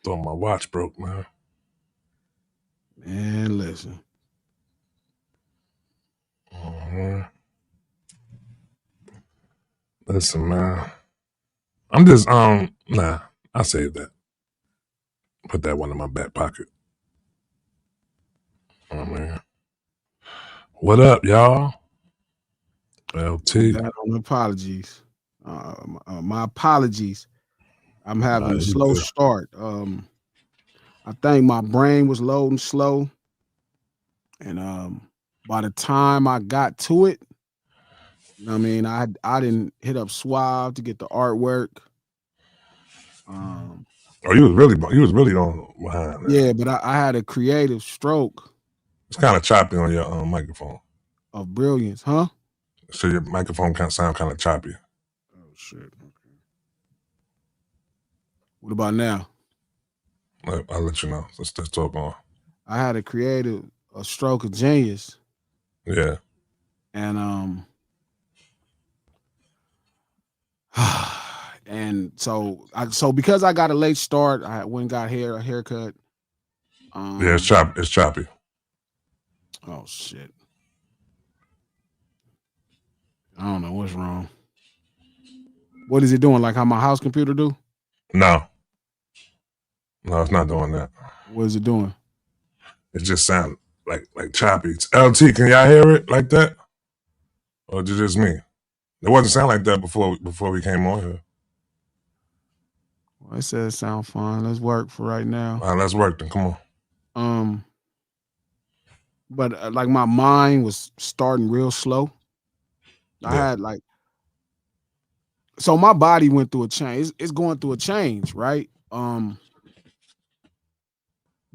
Thought my watch broke, man. Man, listen. Listen, man. I'm just nah, I saved that. Put that one in my back pocket. Oh man. What up, y'all? LT. Apologies. My apologies. I'm having a slow start. I think my brain was loading slow. And by the time I got to it, you know what I mean, I didn't hit up Suave to get the artwork. Oh, you was really on behind that. Yeah, but I had a creative stroke. It's kind of choppy on your microphone. Of brilliance, huh? So your microphone can sound kind of choppy. Oh shit. Okay. What about now? I'll let you know. Let's talk on. I had a stroke of genius. Yeah. And and so because I got a late start, I went and got a haircut. Yeah, it's choppy. Oh shit. I don't know what's wrong. What is it doing? Like how my house computer do? No, it's not doing that. What is it doing? It just sounds like choppy. It's LT, can y'all hear it like that? Or is it just me? It wasn't sound like that before we came on here. Well, it says sound fine. Let's work for right now. All right, let's work then. Come on. But like my mind was starting real slow. I had like, so my body went through a change. It's going through a change, right?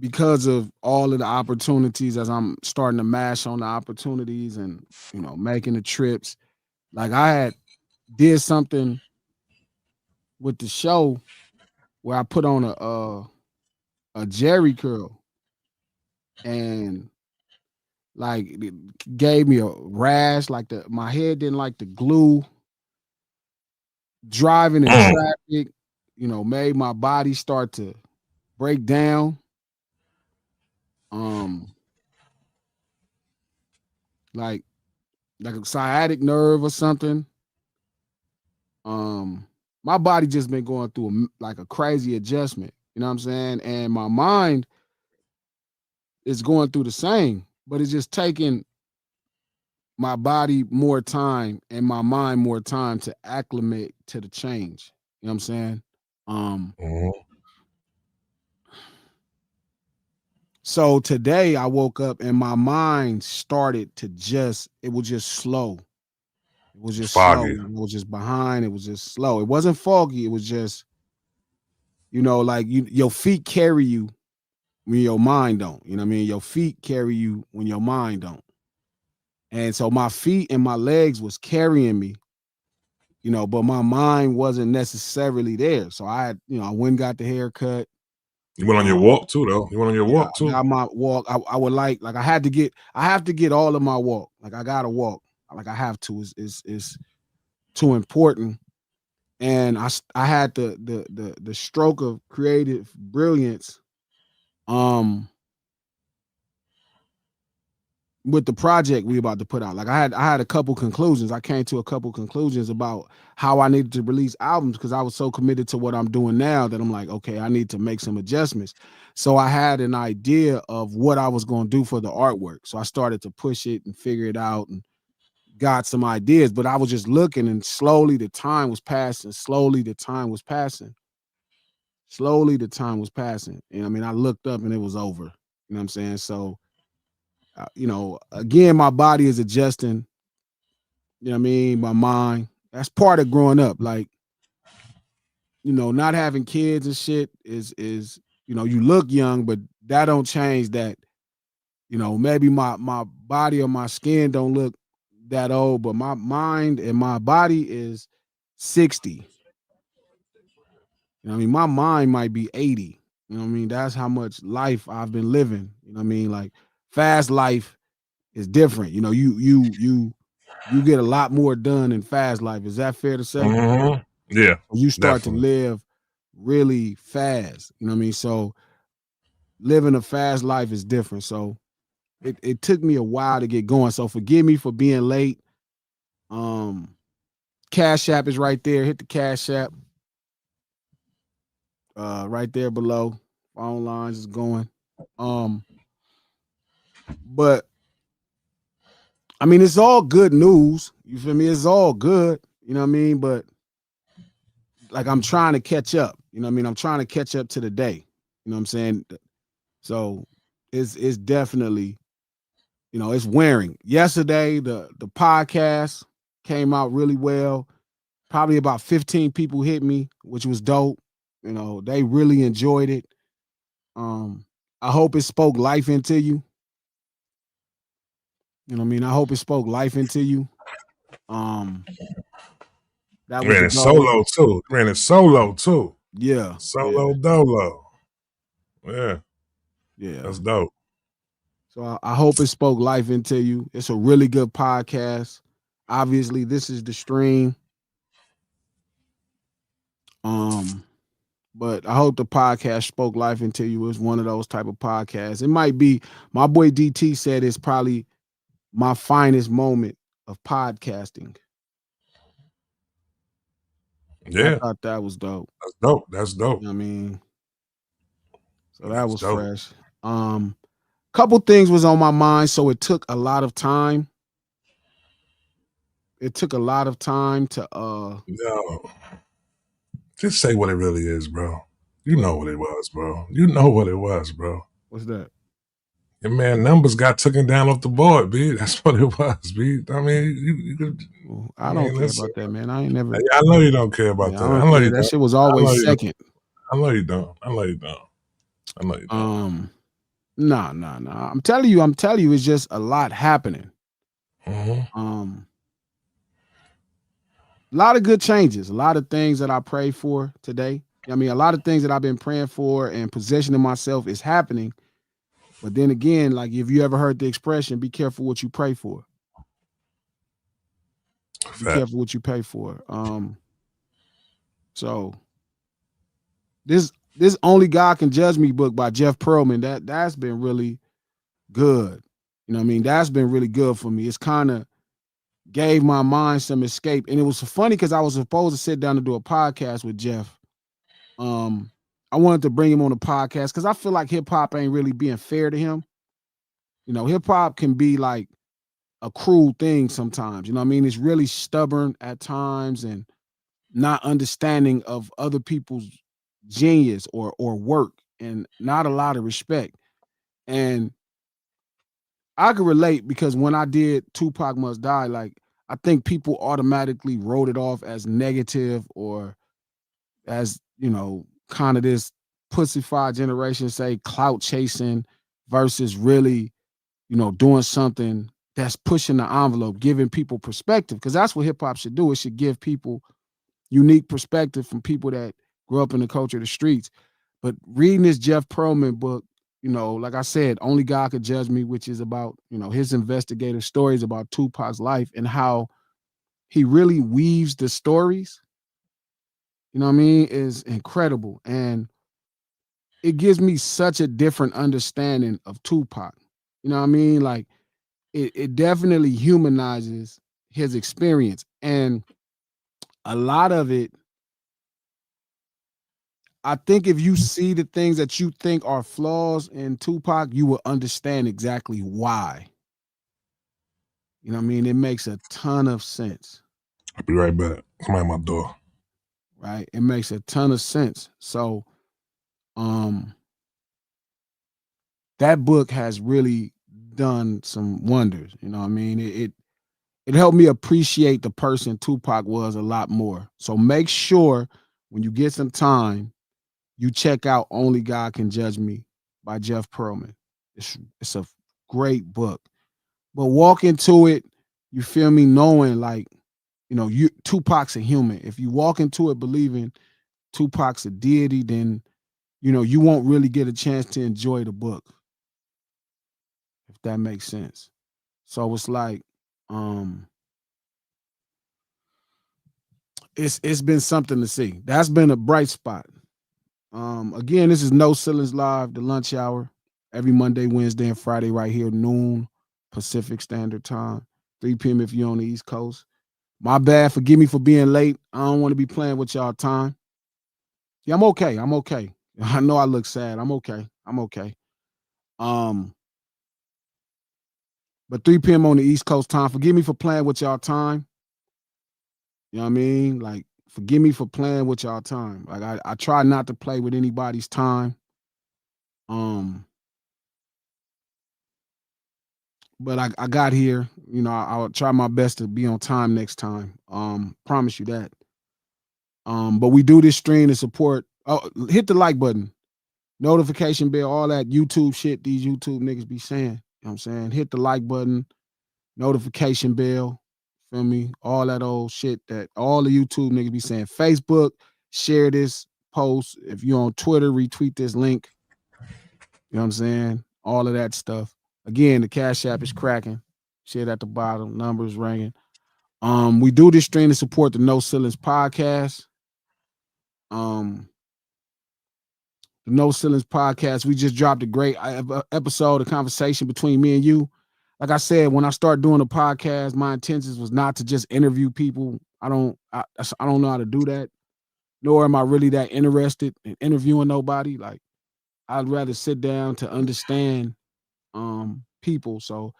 Because of all of the opportunities, as I'm starting to mash on the opportunities and, you know, making the trips. Like I had did something with the show where I put on a Jerry curl and like it gave me a rash, like my head didn't like the glue. Driving in traffic, you know, made my body start to break down. Like a sciatic nerve or something. My body just been going through a crazy adjustment. You know what I'm saying? And my mind is going through the same, but it's just taking my body more time and my mind more time to acclimate to the change. You know what I'm saying? So today I woke up and my mind started to it was just slow. It was just foggy. Slow. It was just behind. It was just slow. It wasn't foggy. It was just, you know, like your feet carry you when your mind don't. You know what I mean? Your feet carry you when your mind don't. And so my feet and my legs was carrying me, you know, but my mind wasn't necessarily there. So I went and got the haircut. You went on your walk too, though. You went on your walk too. I got my walk. I would like I have to get all of my walk. Like I gotta walk. Like I have to. It's too important. And I had the stroke of creative brilliance. With the project we about to put out. Like I had a couple conclusions. I came to a couple conclusions about how I needed to release albums because I was so committed to what I'm doing now that I'm like, okay, I need to make some adjustments. So I had an idea of what I was going to do for the artwork. So I started to push it and figure it out and got some ideas, but I was just looking and slowly the time was passing. Slowly the time was passing. And I mean, I looked up and it was over. You know what I'm saying? So you know, again, my body is adjusting. You know what I mean? My mind. That's part of growing up. Like, you know, not having kids and shit is, you know, you look young, but that don't change that. You know, maybe my body or my skin don't look that old, but my mind and my body is 60. You know what I mean? My mind might be 80. You know what I mean? That's how much life I've been living. You know what I mean? Like fast life is different. You know, you get a lot more done in fast life. Is that fair to say? Yeah. You start to live really fast. You know what I mean? So living a fast life is different. So it took me a while to get going. So forgive me for being late. Cash App is right there. Hit the Cash App. Right there below. Phone lines is going. But I mean, it's all good news. You feel me? It's all good. You know what I mean? But like I'm trying to catch up. You know what I mean? I'm trying to catch up to the day. You know what I'm saying? So it's definitely, it's wearing. Yesterday, the podcast came out really well. Probably about 15 people hit me, which was dope. They really enjoyed it. I hope it spoke life into you. You know what I mean? I hope it spoke life into you. Um, that was Ran the it goal. solo too. Ran it solo too. Yeah, Solo dolo. Yeah, yeah. that's dope. So I hope it spoke life into you. It's a really good podcast. Obviously, this is the stream. But I hope the podcast spoke life into you. It's one of those type of podcasts. It might be, my boy DT said it's probably my finest moment of podcasting. I Yeah, thought that was dope. that's dope. That's You dope. know what I mean? So that That's was dope. fresh. Couple things was on my mind, so it took a lot of time. It took a lot of time to Yo, just say what it really is, bro. You what know what it was, bro. You know what it was, bro. what's that? Your man numbers got taken down off the board, B. That's what it was, B. I mean, you could, Well, I I don't mean, care listen. about that, man. I ain't never I know you don't care about Yeah, I that. I don't know care. you That don't. shit was I know always you don't. second. I know you don't. I know you don't. I know you don't. Nah. I'm telling you, it's just a lot happening. Mm-hmm. Um, a lot of good changes, a lot of things that I prayed for today. I mean, a lot of things that I've been praying for and positioning myself is happening. But then again, like if you ever heard the expression, be careful what you pray for. Be Fact. careful what you pay for. So this Only God Can Judge Me book by Jeff Pearlman, that's been really good. You know what I mean? That's been really good for me. It's kind of gave my mind some escape. And it was funny because I was supposed to sit down and do a podcast with Jeff. I wanted to bring him on the podcast because I feel like hip hop ain't really being fair to him. Hip hop can be like a cruel thing sometimes. You know what I mean? It's really stubborn at times and not understanding of other people's genius or work and not a lot of respect. And I could relate because when I did Tupac Must Die, like I think people automatically wrote it off as negative or as, kind of this pussified generation say clout chasing versus really, doing something that's pushing the envelope, giving people perspective. Cause that's what hip hop should do. It should give people unique perspective from people that grew up in the culture of the streets. But reading this Jeff Pearlman book, like I said, Only God Could Judge Me, which is about, his investigative stories about Tupac's life and how he really weaves the stories, what I mean, is incredible. And it gives me such a different understanding of Tupac. You know what I mean? Like it definitely humanizes his experience. And a lot of it, I think if you see the things that you think are flaws in Tupac, you will understand exactly why. You know what I mean? It makes a ton of sense, I'll be right back. Come at my door. right? It makes a ton of sense. So, um, that book has really done some wonders. You know what I mean? It helped me appreciate the person Tupac was a lot more. So make sure when you get some time, you check out Only God Can Judge Me by Jeff Pearlman. It's a great book. But walk into it, you feel me, knowing like, you Tupac's a human. If you walk into it believing Tupac's a deity, then you won't really get a chance to enjoy the book, if that makes sense. So it's like, um, it's been something to see. That's been a bright spot. Again, this is No Ceilings Live, the lunch hour, every Monday, Wednesday, and Friday, right here, noon Pacific Standard Time, 3 p.m. if you're on the East Coast. My bad. Forgive me for being late. I don't want to be playing with y'all time. Yeah, I'm okay. I'm okay. I know I look sad. I'm okay. I'm okay. Um, but 3 p.m. on the East Coast time. Forgive me for playing with y'all time. You know what I mean? Like, forgive me for playing with y'all time. Like, I try not to play with anybody's time. But I got here. You know, I'll try my best to be on time next time. Promise you that. But we do this stream to support. Oh, hit the like button, notification bell, all that YouTube shit these YouTube niggas be saying. You know what I'm saying? Hit the like button, notification bell, feel me? All that old shit that all the YouTube niggas be saying. Facebook, share this post. If you're on Twitter, retweet this link. You know what I'm saying? All of that stuff. Again, the Cash App is cracking. Shit at the bottom, numbers ringing. We do this stream to support the No Ceilings podcast. The No Ceilings podcast. We just dropped a great episode, a conversation between me and you. Like I said, when I start doing a podcast, my intentions was not to just interview people. I don't know how to do that. Nor am I really that interested in interviewing nobody. Like, I'd rather sit down to understand people. So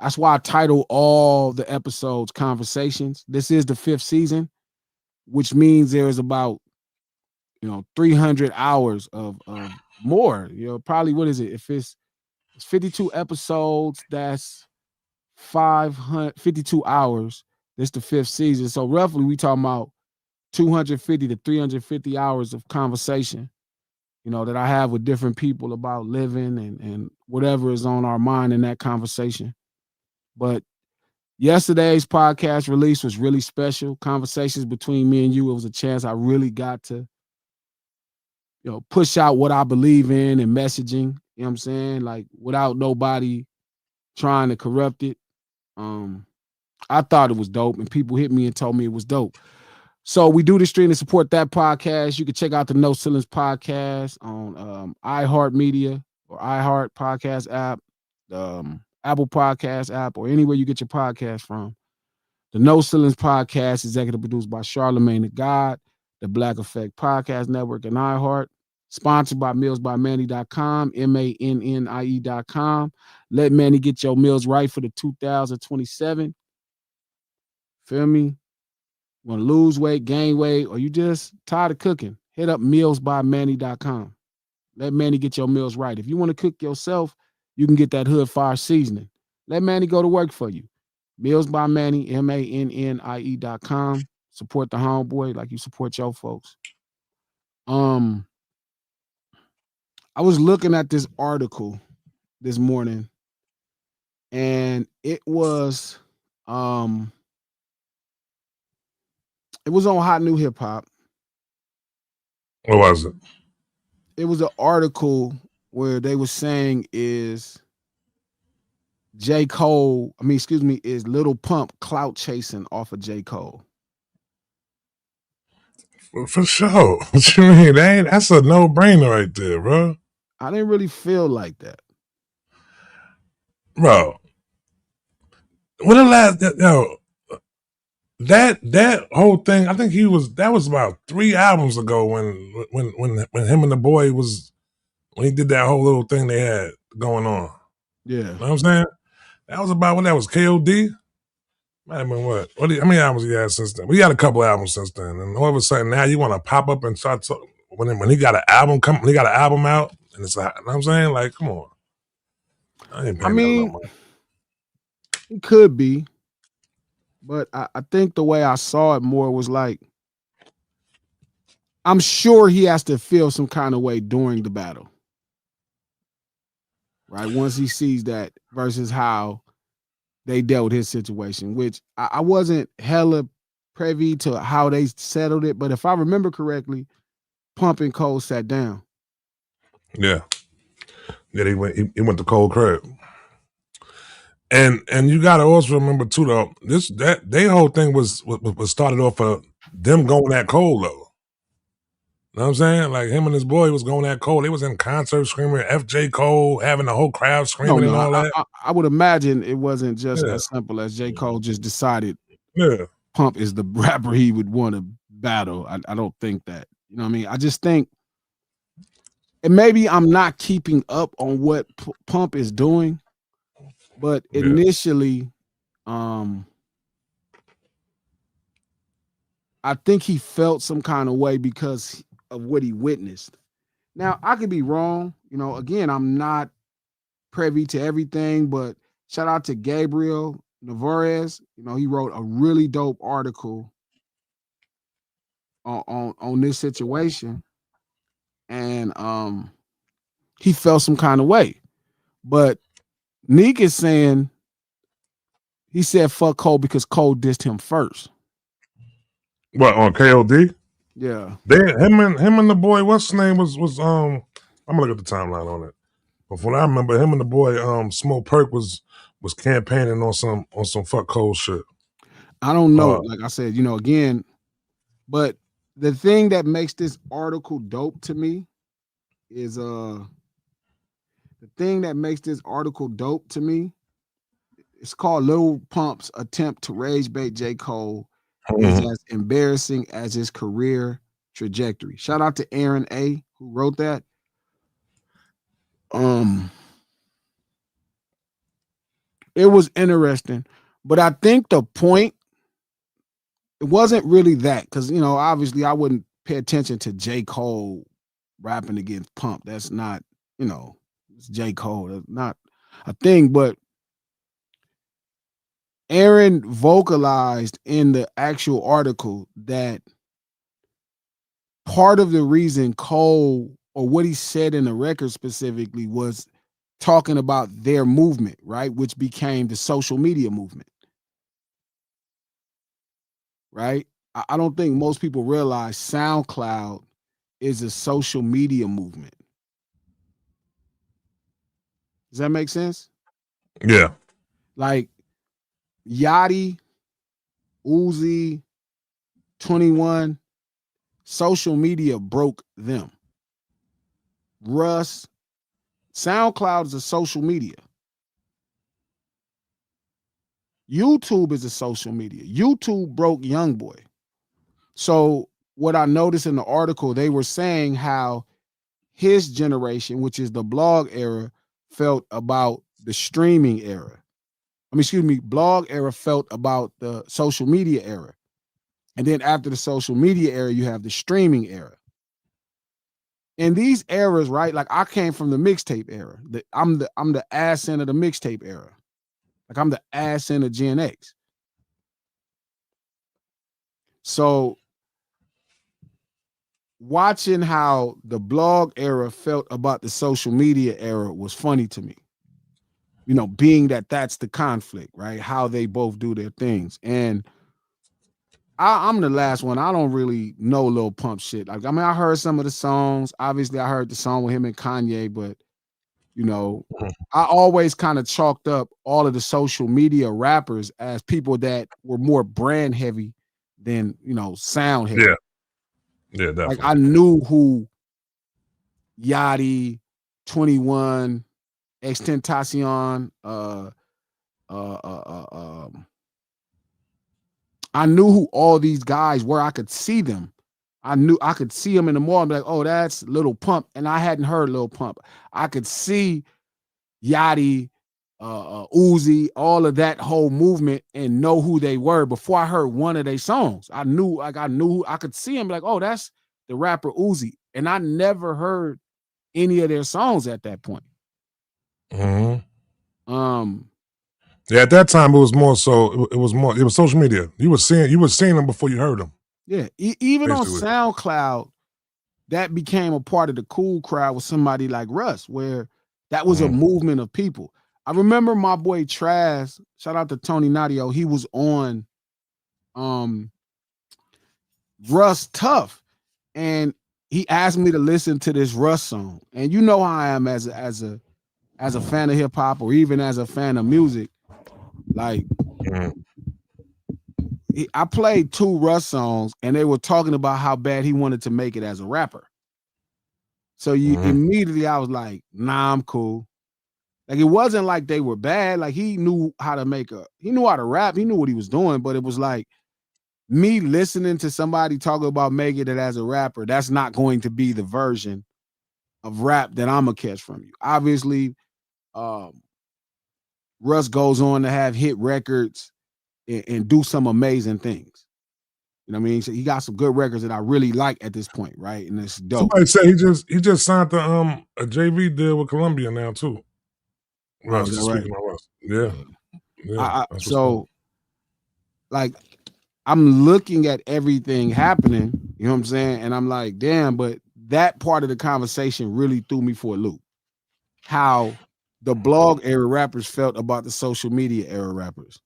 that's why I title all the episodes Conversations. This is the 5th season, which means there's about 300 hours of more. Probably, what is it? If it's 52 episodes, that's 552 hours. This the 5th season. So roughly we talking about 250 to 350 hours of conversation, that I have with different people about living and whatever is on our mind in that conversation. But yesterday's podcast release was really special. Conversations between me and you. It was a chance I really got to, push out what I believe in and messaging. You know what I'm saying? Like, without nobody trying to corrupt it. I thought it was dope, and people hit me and told me it was dope. So we do the stream to support that podcast. You can check out the No Ceilings podcast on iHeartMedia or iHeart podcast app, Apple Podcast app, or anywhere you get your podcast from. The No Ceilings podcast, executive produced by Charlemagne the God, the Black Effect Podcast Network, and iHeart. Sponsored by millsbymanny.com, MANNIE.com. Let Manny get your meals right for the 2027. Feel me? Want to lose weight, gain weight, or you just tired of cooking? Hit up millsbymanny.com. Let Manny get your meals right. If you want to cook yourself, you can get that Hood Fire seasoning. Let Manny go to work for you. Meals by Manny, MANNIE.com. Support the homeboy like you support your folks. I was looking at this article this morning, and it was on Hot New Hip Hop. What was it? It was an article where they were saying is is Lil Pump clout chasing off of J. Cole? For sure. What you mean? That's a no-brainer right there, bro. I didn't really feel like that. Bro. When the last that whole thing, I think that was about 3 albums ago when him and the boy when he did that whole little thing they had going on. Yeah. You know what I'm saying? That was about when that was KOD. Might have been what? How many albums he had since then? We had a couple albums since then, and all of a sudden now you want to pop up and start talking when he got an album out, and it's like, you know what I'm saying? Like, come on. I ain't paying that no money. It could be, but I think the way I saw it more was like, I'm sure he has to feel some kind of way during the battle, right? Once he sees that versus how they dealt with his situation, which I wasn't hella privy to how they settled it, but if I remember correctly, Pump and Cole sat down. Yeah. Yeah, he went to Cole crib. And you gotta also remember too, though, they whole thing was started off of them going at Cole though. You know what I'm saying? Like him and his boy was going at Cole. They was in concert screaming FJ Cole, having the whole crowd No, screaming and no, all that. I would imagine it wasn't just Yeah. as simple as J. Cole just decided Yeah. Pump is the rapper he would want to battle. I don't think that. You know what I mean? I just think, and maybe I'm not keeping up on what Pump is doing, but Yeah. initially, I think he felt some kind of way because of what he witnessed. Now, I could be wrong. You know, again, I'm not privy to everything, but shout out to Gabriel Navarez. You know, he wrote a really dope article on this situation, and he felt some kind of way. But Neek is saying he said fuck Cole because Cole dissed him first. What on KOD? Yeah. They him and the boy, what's his name was I'm gonna look at the timeline on it. But from what I remember, him and the boy Smoke Perk was campaigning on some fuck Cole shit. I don't know. Like I said, you know, again, but the thing that makes this article dope to me is the thing that makes this article dope to me, it's called Lil Pump's attempt to rage bait J. Cole is as embarrassing as his career trajectory. Shout out to Aaron A, who wrote that. It was interesting, but I think the point, it wasn't really that, because you know, obviously I wouldn't pay attention to J. Cole rapping against Pump. That's not, you know, it's J. Cole. That's not a thing. But Aaron vocalized in the actual article that part of the reason Cole, or what he said in the record specifically, was talking about their movement, right? Which became the social media movement, right? I don't think most people realize SoundCloud is a social media movement. Does that make sense? Yeah. Like Yachty, Uzi, 21, social media broke them. Russ, SoundCloud is a social media. YouTube is a social media. YouTube broke YoungBoy. So what I noticed in the article, they were saying how his generation, which is the blog era, felt about the streaming era. I mean, excuse me, blog era felt about the social media era. And then after the social media era, you have the streaming era. In these eras, right? Like I came from the mixtape era. I'm the ass end of the mixtape era. Like I'm the ass end of Gen X. So watching how the blog era felt about the social media era was funny to me. You know, being that that's the conflict, right? How they both do their things. And I'm the last one. I don't really know Lil Pump shit. Like, I mean, I heard some of the songs. Obviously, I heard the song with him and Kanye, but you know, I always kind of chalked up all of the social media rappers as people that were more brand heavy than, you know, sound heavy. Yeah. Yeah, definitely. Like I knew who Yachty, 21, Extentacion, I knew who all these guys were. I could see them. I knew I could see them in the mall and be like, oh, that's Lil Pump. And I hadn't heard Lil Pump. I could see Yachty, Uzi, all of that whole movement and know who they were before I heard one of their songs. I knew I could see him like, oh, that's the rapper Uzi. And I never heard any of their songs at that point. Yeah, at that time it was more so. It was social media. You were seeing them before you heard them. Yeah, even basically. On SoundCloud, that became a part of the cool crowd with somebody like Russ, where that was a movement of people. I remember my boy Trash, shout out to Tony Nadio, he was on Russ Tough, and he asked me to listen to this Russ song. And you know how I am as a fan of hip hop, or even as a fan of music. Like I played 2 Russ songs, and they were talking about how bad he wanted to make it as a rapper. So immediately I was like, nah, I'm cool. Like, it wasn't like they were bad. Like, he knew how to he knew how to rap. He knew what he was doing, but it was like me listening to somebody talk about making it as a rapper. That's not going to be the version of rap that I'm gonna catch from you. Obviously, Russ goes on to have hit records and do some amazing things. You know what I mean? So he got some good records that I really like at this point, right? And it's dope. Somebody said he just signed the a JV deal with Columbia now too. Russ, Is that right? speaking of Russ, yeah. So, like, I'm looking at everything happening. You know what I'm saying? And I'm like, damn. But that part of the conversation really threw me for a loop. How the blog era rappers felt about the social media era rappers.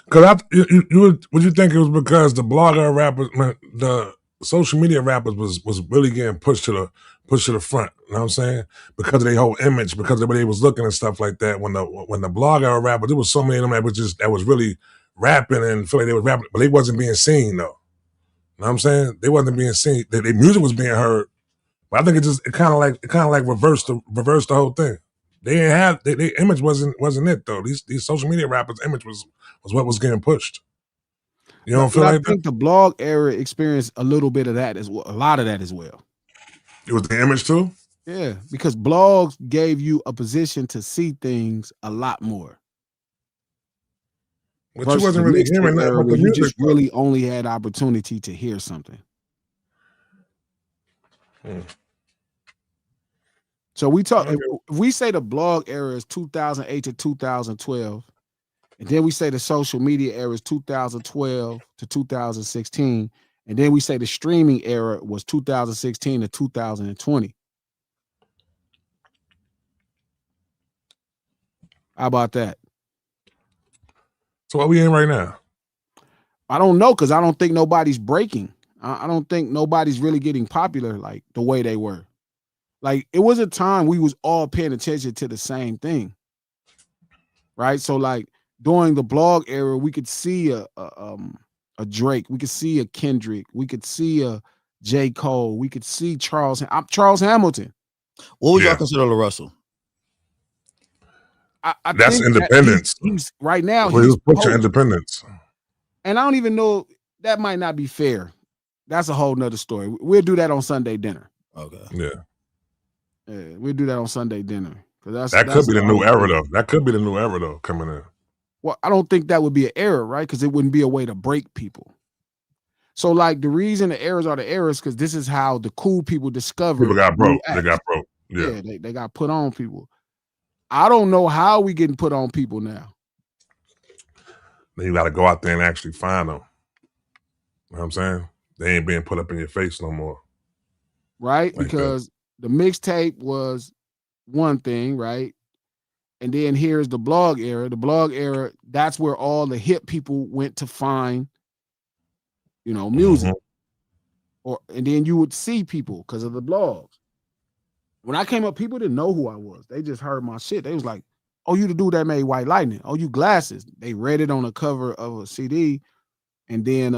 Because would you think it was because the blogger rappers, the social media rappers was really getting pushed to the front? You know what I'm saying? Because of their whole image, because of the way they was looking and stuff like that. When the blogger rappers, there was so many of them that was really rapping and feel like they was rapping, but they wasn't being seen though. You know what I'm saying? They wasn't being seen. Their music was being heard, but I think it kind of like reversed the whole thing. They didn't have their image wasn't it though. These social media rappers' image was what was getting pushed. You don't feel but like I that? think the blog era experienced a little bit of that as well, a lot of that as well. It was the image too? Yeah, because blogs gave you a position to see things a lot more. But you wasn't really hearing that about the where you music. just really only had opportunity to hear something. So we talk. If we say the blog era is 2008 to 2012, and then we say the social media era is 2012 to 2016, and then we say the streaming era was 2016 to 2020. How about that? So what we in right now? I don't know, because I don't think nobody's breaking. I don't think nobody's really getting popular like the way they were. Like, it was a time we was all paying attention to the same thing, right? So like during the blog era, we could see a Drake, we could see a Kendrick, we could see a J. Cole, we could see Charles Hamilton. What would y'all consider the Russell? I That's think independence. He's right now. Well, he's pushing independence. And I don't even know, that might not be fair. That's a whole nother story. We'll do that on Sunday dinner. Okay. Yeah. Yeah, we'll do that on Sunday dinner. That could be the new era though. That could be the new era though coming in. Well, I don't think that would be an era, right? Because it wouldn't be a way to break people. So, like, the reason the eras are the eras, because this is how the cool people discovered. People got broke. They got broke. Yeah, they got put on people. I don't know how we getting put on people now. Then you got to go out there and actually find them. You know what I'm saying? They ain't being put up in your face no more. Right? Like because the mixtape was one thing, right? And then here's the blog era. The blog era, that's where all the hip people went to find, music. And then you would see people because of the blogs. When I came up, people didn't know who I was. They just heard my shit. They was like, oh, you the dude that made White Lightning. Oh, you Glasses. They read it on the cover of a CD, and then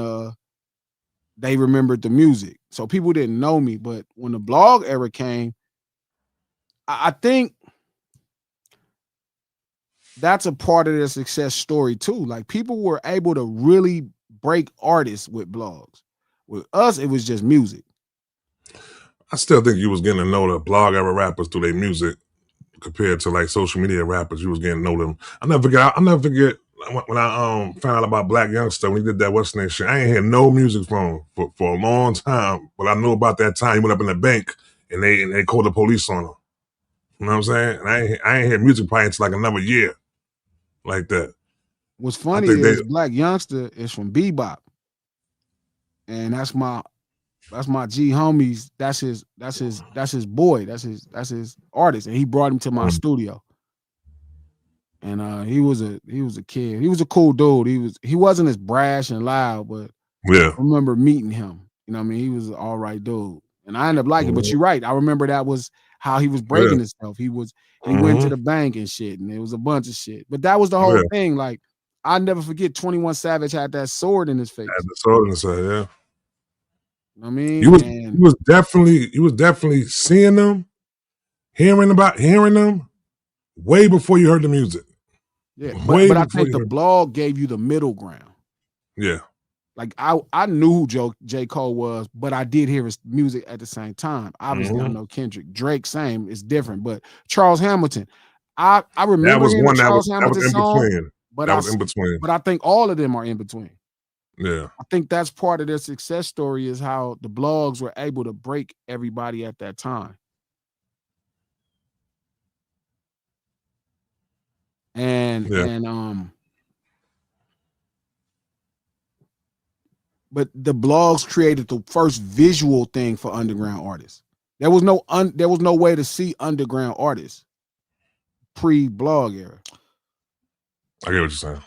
they remembered the music. So people didn't know me. But when the blog era came, I think that's a part of their success story too. Like, people were able to really break artists with blogs. With us, it was just music. I still think you was getting to know the blog era rappers through their music compared to like social media rappers. You was getting to know them. I'll never forget when I found out about Black Youngster when he did that what's name shit. I ain't heard no music from him for a long time. But I knew about that time he went up in the bank and they called the police on him. You know what I'm saying? And I ain't heard music probably until like another year. Like that. What's funny is Black Youngster is from Bebop. And that's my G homies. That's his boy. That's his artist. And he brought him to my studio. And he was a kid. He was a cool dude. He wasn't as brash and loud, but I remember meeting him. You know what I mean? He was an all right dude. And I ended up liking it. But you're right. I remember that was how he was breaking himself. He went to the bank and shit, and it was a bunch of shit. But that was the whole thing. Like, I never forget 21 Savage had that sword in his face. Had the sword in his head, yeah. I mean, You was definitely seeing them, hearing them way before you heard the music. Yeah, Way but I before think you the heard. blog gave you the middle ground. Yeah. Like I knew who J. Cole was, but I did hear his music at the same time. Obviously, I know Kendrick. Drake, same, it's different. But Charles Hamilton, I That remember was hearing a one that Charles was Hamilton in song, between. but That was in between. But I think all of them are in between. Yeah. I think that's part of their success story is how the blogs were able to break everybody at that time. And but the blogs created the first visual thing for underground artists. There was no way to see underground artists pre-blog era. I get what you're saying.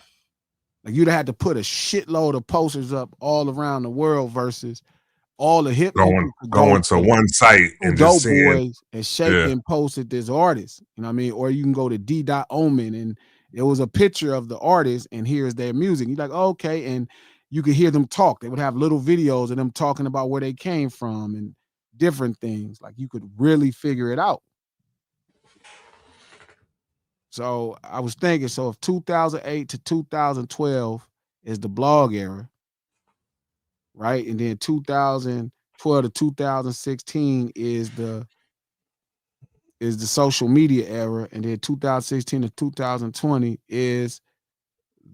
Like you'd have had to put a shitload of posters up all around the world versus all the hip people going to one site and just seeing Boys and Shaken posted this artist. You know what I mean? Or you can go to D.Omen and it was a picture of the artist and here's their music. You're like, oh, okay, and you could hear them talk. They would have little videos of them talking about where they came from and different things. Like you could really figure it out. So I was thinking, so if 2008 to 2012 is the blog era, right? And then 2012 to 2016 is the social media era, and then 2016 to 2020 is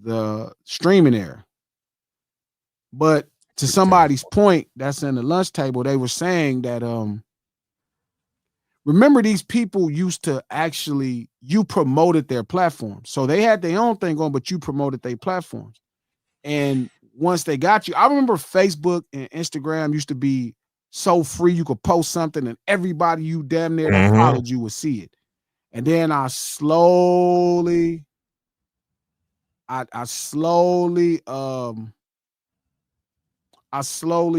the streaming era. But to somebody's point that's in the lunch table, they were saying that remember these people used to actually, you promoted their platforms. So they had their own thing going, but you promoted their platforms. And once they got you, I remember Facebook and Instagram used to be so free. You could post something and everybody you damn near that followed you would see it. And then I slowly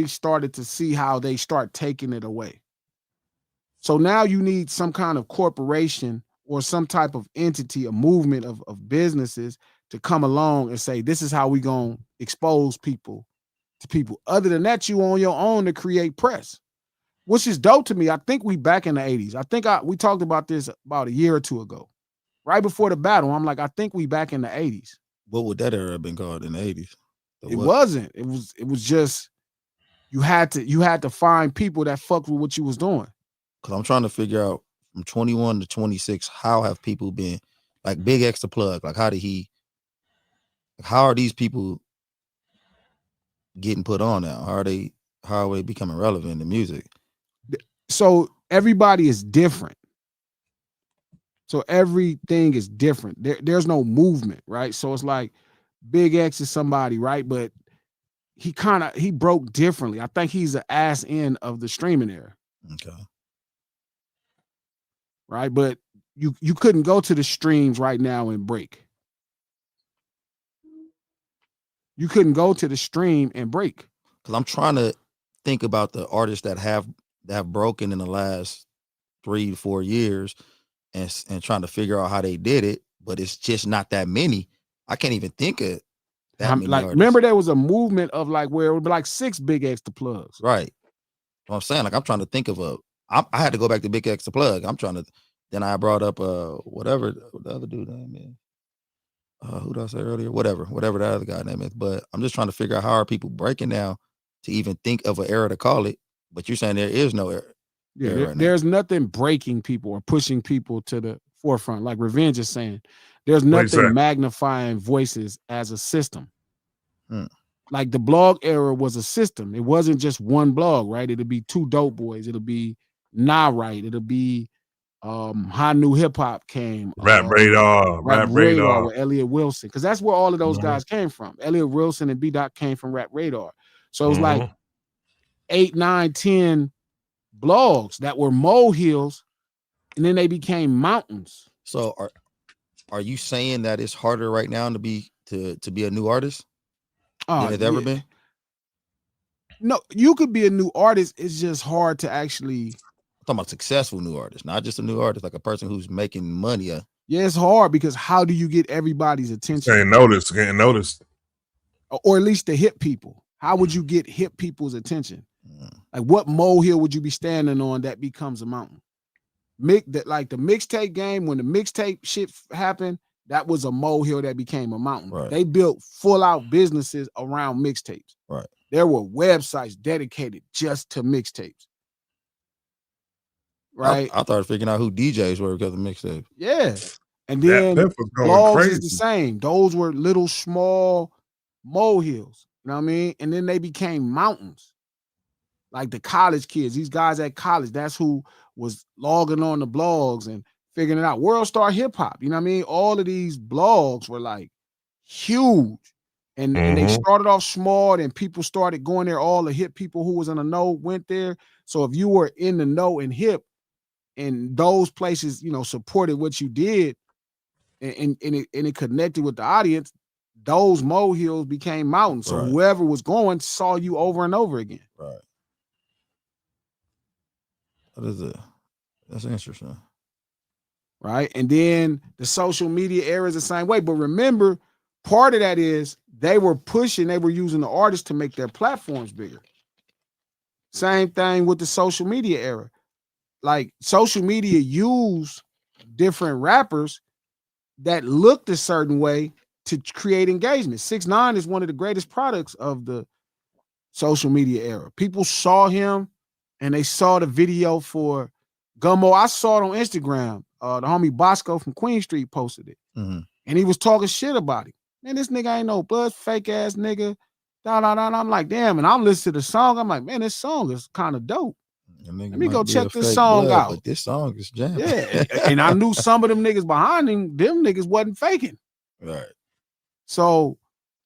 started to see how they start taking it away. So now you need some kind of corporation or some type of entity, a movement of businesses to come along and say, this is how we gonna expose people to people. Other than that, you on your own to create press, which is dope to me. I think we back in the 80s. I think we talked about this about a year or two ago, right before the battle. I'm like, I think we back in the 80s. What would that era have been called in the 80s? It wasn't. It was just you had to find people that fucked with what you was doing. Because I'm trying to figure out from 21 to 26, how have people been like Big X the Plug? Like how are these people getting put on now? How are they becoming relevant in music? So everybody is different. So everything is different. There's no movement, right? So it's like Big X is somebody, right? But he broke differently. I think he's the ass end of the streaming era. Okay. Right? But you couldn't go to the streams right now and break. You couldn't go to the stream and break. Because I'm trying to think about the artists that have broken in the last 3 to 4 years and trying to figure out how they did it, but it's just not that many. I can't even think of that many like artists. Remember there was a movement of like where it would be like 6 Big X the Plugs. Right. What I'm saying, like I'm trying to think of I had to go back to Big X the Plug. Then I brought up whatever the other dude name is. Who did I say earlier? Whatever that other guy name is. But I'm just trying to figure out how are people breaking now to even think of an era to call it. But you're saying there is no era. Yeah, there's nothing breaking people or pushing people to the forefront. Like Revenge is saying, there's nothing magnifying voices as a system. Like the blog era was a system. It wasn't just one blog, right? It'll be 2 Dope Boys. It'll be Nah Right. It'll be How New Hip Hop came. Rap Radar with Elliot Wilson. Because that's where all of those guys came from. Elliot Wilson and B-Dot came from Rap Radar. So it was like 8, 9, 10 blogs that were molehills, and then they became mountains. So are you saying that it's harder right now to be a new artist than it's ever been? No, you could be a new artist. It's just hard to actually. I'm talking about successful new artists, not just a new artist, like a person who's making money, Yeah, it's hard because how do you get everybody's attention? Getting noticed. Or at least the hip people. How would you get hip people's attention? Like what molehill would you be standing on that becomes a mountain? Like the mixtape game, when the mixtape shit happened, that was a molehill that became a mountain. Right. They built full out businesses around mixtapes. Right. There were websites dedicated just to mixtapes. Right. I started figuring out who DJs were because of mixtapes. Yeah. And then blogs is the same. Those were little small molehills. You know what I mean? And then they became mountains. Like the college kids, these guys at college, that's who was logging on the blogs and figuring it out. World Star Hip Hop, you know what I mean? All of these blogs were like huge. And they started off small, and people started going there. All the hip people who was in the know went there. So if you were in the know and hip, and those places, you know, supported what you did, and it connected with the audience, those molehills became mountains. So whoever was going saw you over and over again. Right. That's interesting. Right. And then the social media era is the same way. But remember, part of that is they were using the artists to make their platforms bigger. Same thing with the social media era. Like social media used different rappers that looked a certain way to create engagement. 6ix9ine is one of the greatest products of the social media era. People saw him and they saw the video for Gummo. I saw it on Instagram. The homie Bosco from Queen Street posted it. And he was talking shit about it. Man, this nigga ain't no buzz, fake ass nigga. I'm like, damn. And I'm listening to the song. I'm like, man, this song is kind of dope. Let me go check this song out. But this song is jamming. Yeah. And I knew some of them niggas behind him, them niggas wasn't faking. Right. So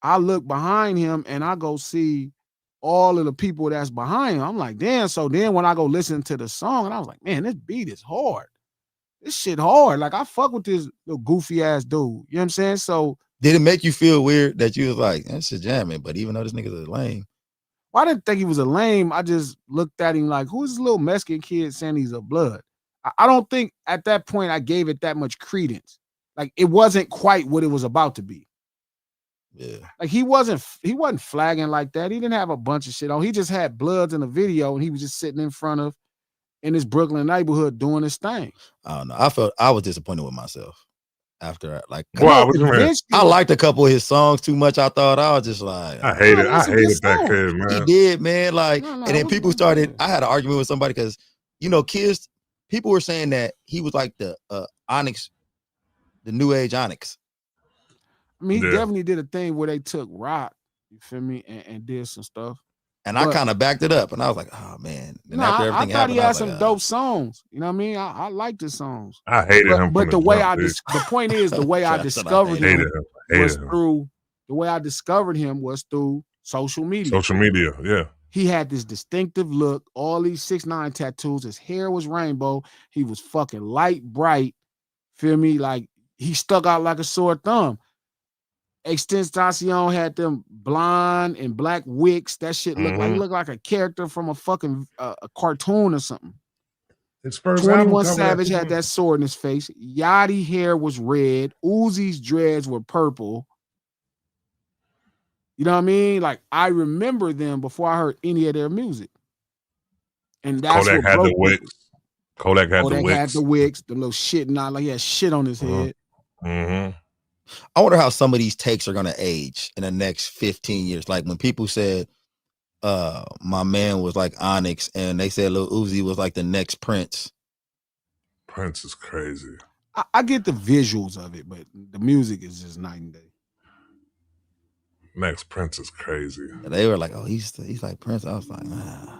I look behind him and I go see all of the people that's behind him. I'm like, damn. So then when I go listen to the song, and I was like, man, this beat is hard. This shit hard. Like, I fuck with this little goofy ass dude. You know what I'm saying? So did it make you feel weird that you was like, that shit jamming, but even though this nigga's a lame? Well, I didn't think he was a lame. I just looked at him like, who's this little Mexican kid saying he's a blood? I don't think at that point I gave it that much credence. Like, it wasn't quite what it was about to be. Yeah. Like he wasn't flagging like that. He didn't have a bunch of shit on. He just had bloods in the video, and he was just sitting in his Brooklyn neighborhood doing his thing. I don't know. I was disappointed with myself after that. Like, wow, I liked a couple of his songs too much. I thought I was just like, I hated that kid, man. He did, man. Like, and then people started. I had an argument with somebody because, you know, kids. People were saying that he was like the Onyx, the new age Onyx. I mean, he definitely did a thing where they took rock, you feel me, and did some stuff. And I kind of backed it up, and I was like, "Oh man!" And after everything I thought happened, he had some dope songs. You know what I mean? I liked his songs. I hated him, but the way the point is, the way I discovered him was through the way I discovered him was through social media. Social media, yeah. He had this distinctive look, all these 6ix9ine tattoos. His hair was rainbow. He was fucking light bright. Feel me? Like he stuck out like a sore thumb. Extensacion had them blonde and black wigs. That shit looked like a character from a fucking a cartoon or something. 21 Savage had that sword in his face. Yachty hair was red. Uzi's dreads were purple. You know what I mean? Like, I remember them before I heard any of their music. And that's Kodak had the wigs. Kodak had the wigs. The little shit, not like he had shit on his head. I wonder how some of these takes are gonna age in the next 15 years. Like when people said my man was like Onyx, and they said Lil Uzi was like the next Prince. Prince is crazy. I get the visuals of it, but the music is just night and day. Next Prince is crazy. And they were like, "Oh, he's like Prince." I was like, "Nah."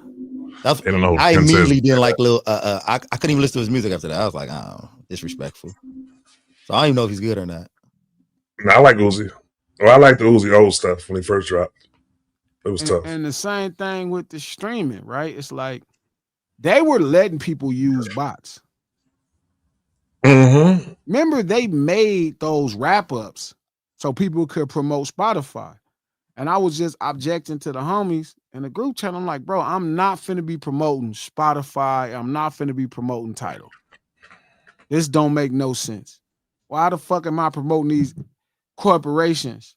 That's I immediately didn't like Lil. I couldn't even listen to his music after that. I was like, "Oh, disrespectful." So I don't even know if he's good or not. No, I like Uzi. Well, I like the Uzi old stuff when he first dropped. It was tough. And the same thing with the streaming, right? It's like they were letting people use bots. Remember, they made those wrap-ups so people could promote Spotify. And I was just objecting to the homies in the group chat. I'm like, bro, I'm not finna be promoting Spotify. I'm not finna be promoting Tidal. This don't make no sense. Why the fuck am I promoting these corporations?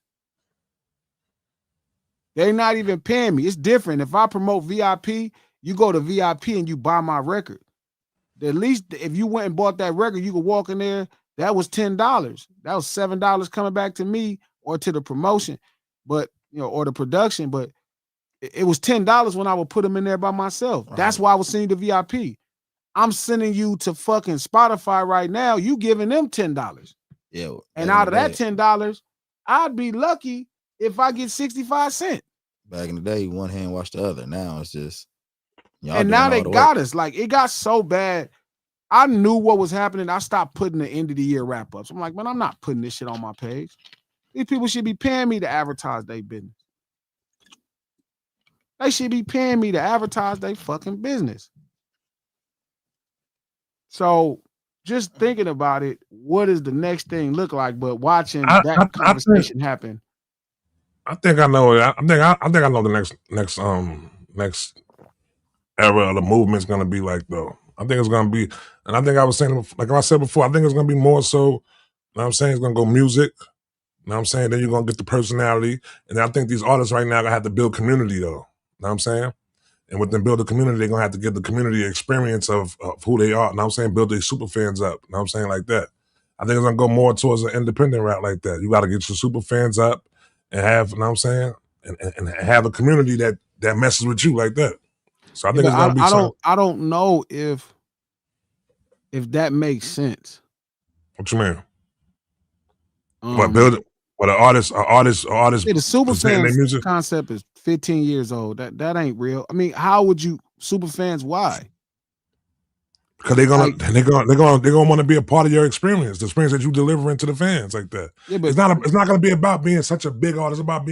They're not even paying me. It's different. If I promote VIP, you go to VIP and you buy my record. At least if you went and bought that record, you could walk in there. That was $10. That was $7 coming back to me or to the promotion, but or the production. But it was $10 when I would put them in there by myself. Right. That's why I was sending you the VIP. I'm sending you to fucking Spotify right now. You giving them $10. Yeah. And out of that $10, I'd be lucky if I get 65 cents. Back in the day, one hand washed the other. Now it's just and now they got us. Like it got so bad. I knew what was happening. I stopped putting the end of the year wrap ups. I'm like, man, I'm not putting this shit on my page. These people should be paying me to advertise their business. They should be paying me to advertise their fucking business. So just thinking about it, what does the next thing look like? But watching that conversation happen. I think I know. I think I know the next era of the movement's gonna be like though. I think it's gonna be, and I think I was saying, like I said before, I think it's gonna be more so. You know what I'm saying? It's gonna go music. You know what I'm saying? Then you're gonna get the personality, and I think these artists right now are gonna have to build community though. You know what I'm saying? And with them build a community, they're gonna have to give the community experience of who they are. You know what I'm saying? Build their super fans up. You know what I'm saying? Like that. I think it's gonna go more towards an independent route like that. You gotta get your super fans up and have, you know what I'm saying? And have a community that messes with you like that. So I think it's gonna be I don't know if that makes sense. What you mean? What build it? What an artist? Yeah, the super fans concept is 15 years old. That ain't real. I mean, how would you super fans? Why? Because they're gonna want to be a part of your experience, the experience that you delivering to the fans like that. Yeah, but it's not gonna be about being such a big artist. It's about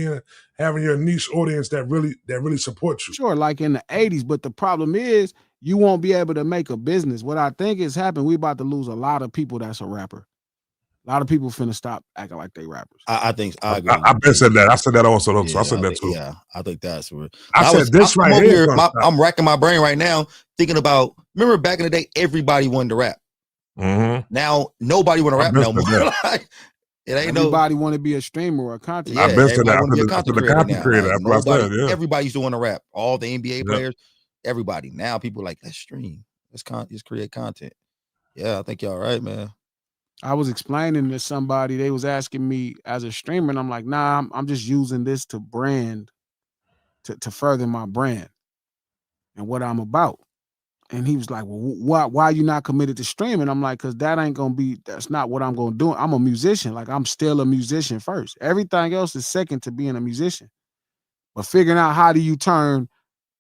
having your niche audience that really supports you. Sure, like in the 80s. But the problem is you won't be able to make a business. What I think is happening, we about to lose a lot of people that's a rapper. A lot of people finna stop acting like they rappers. I think I agree. I've been said that. I said that also. Yeah, so I said that too. Yeah, I think that's where I'm here. I'm racking my brain right now, thinking about. Remember back in the day, everybody wanted to rap. Mm-hmm. Now nobody want to rap no more. Like, it ain't everybody want to be a streamer or a content. Yeah, I've been said that. Want to be a content creator. Like, everybody used to want to rap. All the NBA players, everybody. Now people like let's stream. Let's create content. Yeah, I think y'all right, man. I was explaining to somebody, they was asking me as a streamer, and I'm like, nah, I'm just using this to brand, to further my brand and what I'm about. And he was like, well, why are you not committed to streaming? I'm like, because that's not what I'm going to do. I'm a musician. Like, I'm still a musician first. Everything else is second to being a musician. But figuring out how do you turn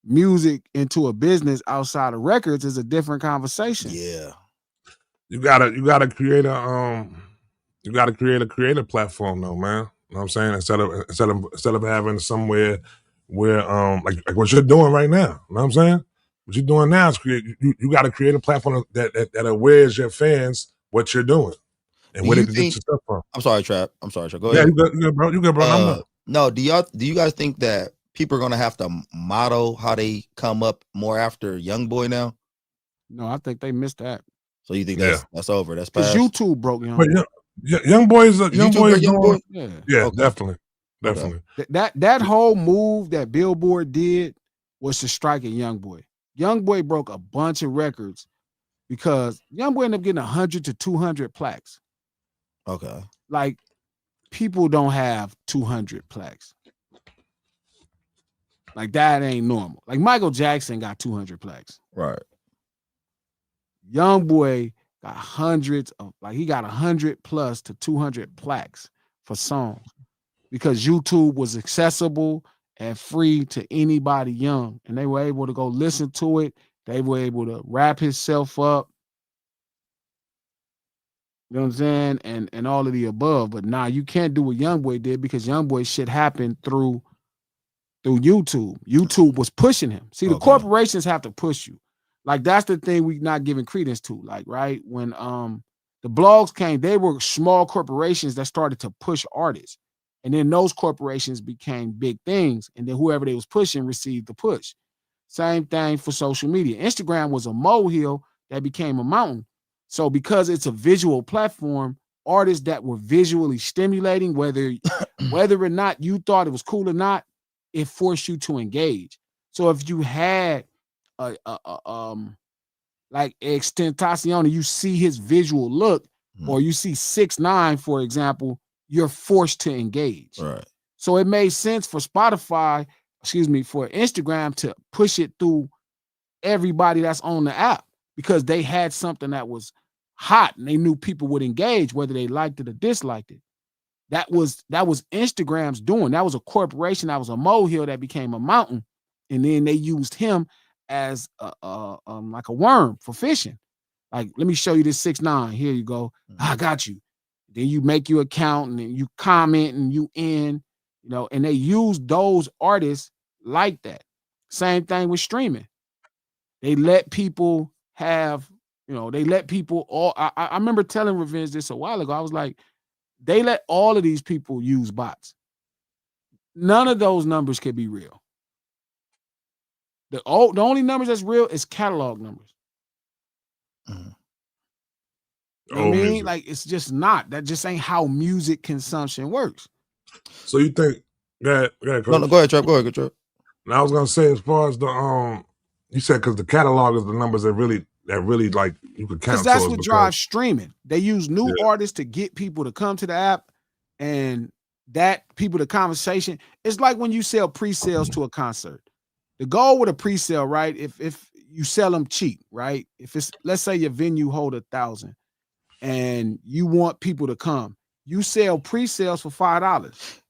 music into a business outside of records is a different conversation. Yeah. You gotta create a creative platform though, man. You know what I'm saying? Instead of having somewhere where like what you're doing right now. You know what I'm saying? What you're doing now is you gotta create a platform that awares your fans what you're doing and where they can get your stuff from. I'm sorry, Trap. Go ahead. Yeah, you good, bro. No, do you guys think that people are gonna have to model how they come up more after YoungBoy now? No, I think they missed that. So you think that's over? That's past? Because YouTube broke YoungBoy. But YoungBoy is YoungBoy. Yeah, okay. Definitely. Okay. That whole move that Billboard did was to strike at YoungBoy. YoungBoy broke a bunch of records because YoungBoy ended up getting 100 to 200 plaques. Okay. Like people don't have 200 plaques. Like that ain't normal. Like Michael Jackson got 200 plaques. Right. YoungBoy got hundreds of, like he got 100 plus to 200 plaques for songs because YouTube was accessible and free to anybody young, and they were able to go listen to it. They were able to rap himself up. You know what I'm saying? And all of the above. But nah, you can't do what YoungBoy did because YoungBoy shit happened through YouTube. YouTube was pushing him. See, the corporations have to push you. Like that's the thing we not giving credence to. Like, right, when the blogs came, they were small corporations that started to push artists. And then those corporations became big things. And then whoever they was pushing received the push. Same thing for social media. Instagram was a molehill that became a mountain. So because it's a visual platform, artists that were visually stimulating, whether or not you thought it was cool or not, it forced you to engage. So if you had like Extentacion, you see his visual look, or you see 6ix9ine, for example, you're forced to engage. Right. So it made sense for Spotify, for Instagram to push it through everybody that's on the app, because they had something that was hot and they knew people would engage, whether they liked it or disliked it. That was Instagram's doing. That was a corporation. That was a molehill that became a mountain, and then they used him as like a worm for fishing. Like, let me show you this 6ix9ine. Here you go. I got you. Then you make your account and then you comment and you in, and they use those artists like that. Same thing with streaming. They let people have, they let people all. I remember telling Revenge this a while ago. I was like, they let all of these people use bots. None of those numbers could be real. The only numbers that's real is catalog numbers. You know what I mean? Music. Like, it's just not. That just ain't how music consumption works. So you think that? No, go ahead, Trap. Go ahead, Trap. And I was gonna say, as far as the you said, because the catalog is the numbers that really like you could count. Because that's what drives streaming. They use new artists to get people to come to the app, and that people to conversation. It's like when you sell pre-sales to a concert. The goal with a pre-sale, right? If you sell them cheap, right? If it's, let's say your venue hold 1,000 and you want people to come, you sell pre-sales for $5,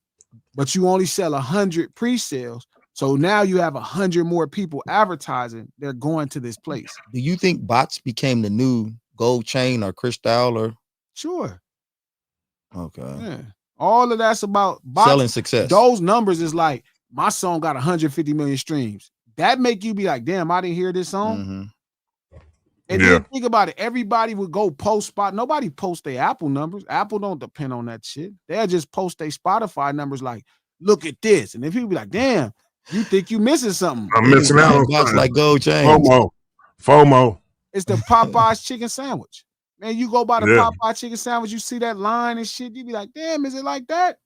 but you only sell 100 pre-sales. So now you have 100 more people advertising. They're going to this place. Do you think bots became the new gold chain or crystal or? Sure. Okay. Yeah. All of that's about bots. Selling success. Those numbers is like, my song got 150 million streams. That make you be like, damn, I didn't hear this song. Mm-hmm. And then think about it. Everybody would go post spot. Nobody post their Apple numbers. Apple don't depend on that shit. They'll just post their Spotify numbers like, look at this. And then people be like, damn, you think you missing something. I'm missing out on bots like gold chains. FOMO. It's the Popeye's chicken sandwich. Man, you go by the Popeye chicken sandwich, you see that line and shit, you be like, damn, is it like that?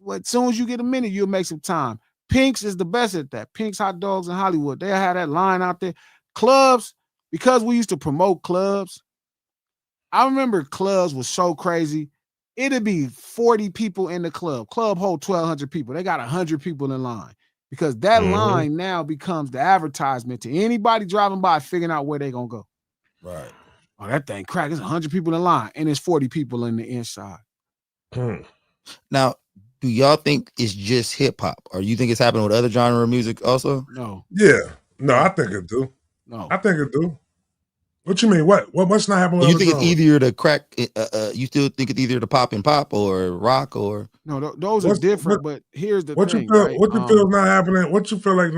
Well, as soon as you get a minute, you'll make some time. Pink's is the best at that. Pink's Hot Dogs in Hollywood. They had that line out there. Clubs, because we used to promote clubs. I remember clubs was so crazy. It'd be 40 people in the club. Club hold 1,200 people. They got 100 people in line because that line now becomes the advertisement to anybody driving by figuring out where they gonna go. Right. Oh, that thing crack. There's 100 people in line and there's 40 people in the inside. Now, do y'all think it's just hip hop, or you think it's happening with other genre of music also? No. Yeah. No, I think it do. No. I think it do. What you mean? What's not happening with You other think genres? it's easier to crack? You still think it's easier to pop and pop or rock or? No, those are different. But here's the thing. You feel, right? What you feel is not happening? What you feel like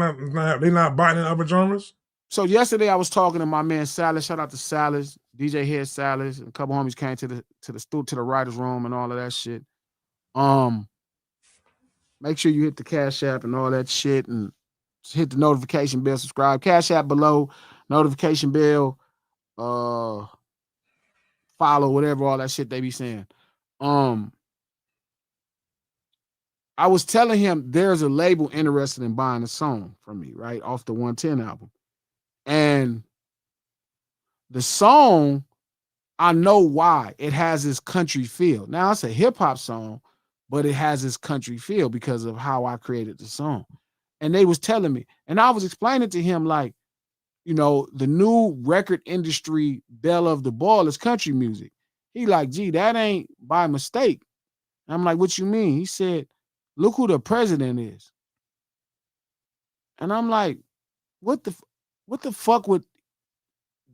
they not biting in other genres? So yesterday I was talking to my man Salas. Shout out to Salas, DJ Head Salas, and a couple homies came to the writers' room and all of that shit. Make sure you hit the Cash App and all that shit, and hit the notification bell. Subscribe. Cash App below, notification bell. Follow, whatever, all that shit they be saying. I was telling him there's a label interested in buying a song from me, right, off the 110 album. And the song, I know why. It has this country feel. Now, it's a hip-hop song, but it has this country feel because of how I created the song. And they was telling me, and I was explaining to him, like, the new record industry belle of the ball is country music. He like, gee, that ain't by mistake. And I'm like, what you mean? He said, look who the president is. And I'm like, what the fuck would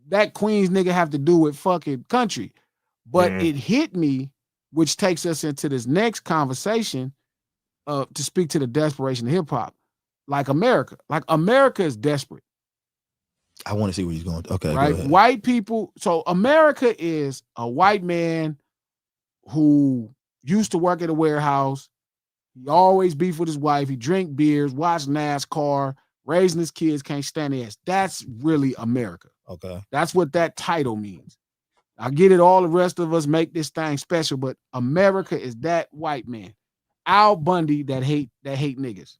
that Queens nigga have to do with fucking country? But it hit me, which takes us into this next conversation to speak to the desperation of hip hop. Like America is desperate. I want to see where he's going. Okay, right. White people. So America is a white man who used to work at a warehouse. He always beef with his wife. He drink beers, watch NASCAR, raising his kids, can't stand their ass. That's really America. Okay. That's what that title means. I get it. All the rest of us make this thing special, but America is that white man, Al Bundy, that hate niggas.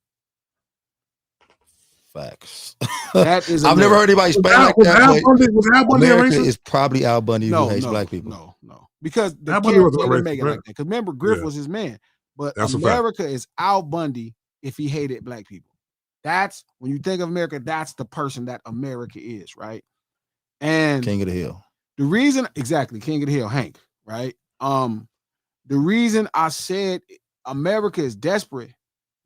Facts. That is. I've never heard anybody explain like that. Was Al Bundy America a racist? is probably Al Bundy who hates black people. No, because the Al Bundy character wasn't didn't racist, make it right? like that. Because remember, Griff was his man, but That's America is Al Bundy if he hated black people. That's when you think of America. That's the person that America is, right? And King of the Hill. The reason, exactly, King of the Hill, Hank, right? The reason I said America is desperate,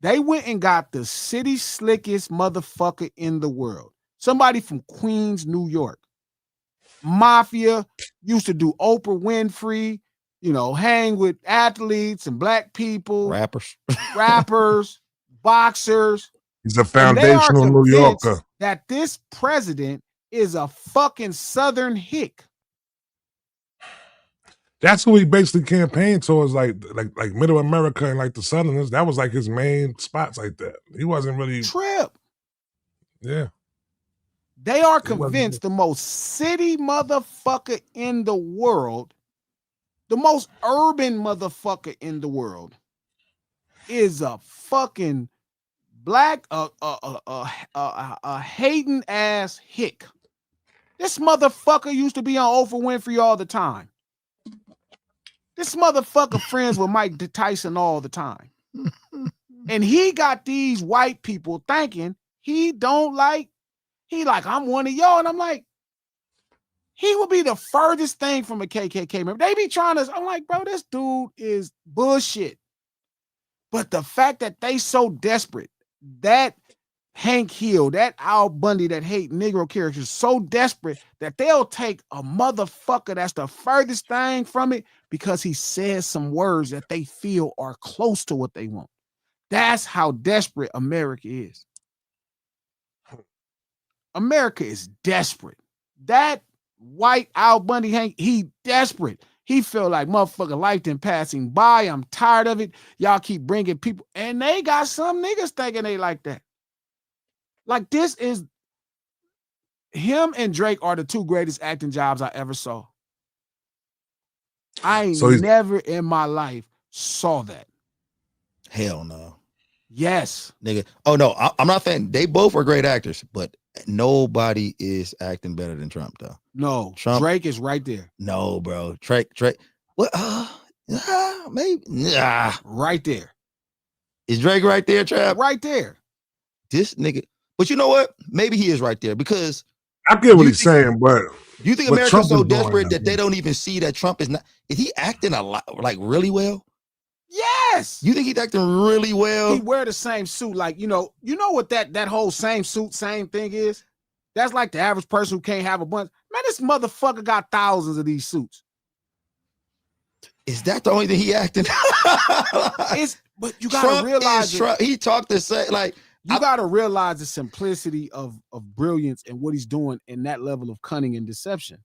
they went and got the city slickest motherfucker in the world. Somebody from Queens, New York. Mafia, used to do Oprah Winfrey, hang with athletes and black people. Rappers, boxers. He's a foundational New Yorker. That this president is a fucking Southern hick. That's who he basically campaigned towards, like Middle America and like the Southerners. That was like his main spots like that. He wasn't really Trip. Yeah. They are convinced the most city motherfucker in the world, the most urban motherfucker in the world, is a fucking black, hating ass hick. This motherfucker used to be on Oprah Winfrey all the time. This motherfucker friends with Mike Tyson all the time. And he got these white people thinking he like, I'm one of y'all. And I'm like, he will be the furthest thing from a KKK member. They be trying to, I'm like, bro, this dude is bullshit. But the fact that they so desperate, that Hank Hill, that Al Bundy, that hate Negro characters, so desperate that they'll take a motherfucker that's the furthest thing from it because he says some words that they feel are close to what they want. That's how desperate America is. America is desperate. That white Al Bundy, Hank, he desperate. He feel like motherfucker life done passing by. I'm tired of it. Y'all keep bringing people. And they got some niggas thinking they like that. Like this is, him and Drake are the two greatest acting jobs I ever saw. I ain't never in my life saw that. Hell no. Yes. Nigga. Oh no, I'm not saying they both are great actors, but nobody is acting better than Trump though. No, Trump, Drake is right there. No, bro. Drake. What? Maybe. Nah. Right there. Is Drake right there, Trap? Right there. This nigga. But you know what? Maybe he is right there because I get what he's saying, but you think America's so desperate that they don't even see that Trump is not? Is he acting a lot, like really well? Yes. You think he's acting really well? He wear the same suit, like you know what that whole same suit, same thing is. That's like the average person who can't have a bunch. Man, this motherfucker got thousands of these suits. Is that the only thing he acting? But you gotta realize he talked to say like. You got to realize the simplicity of brilliance and what he's doing in that level of cunning and deception.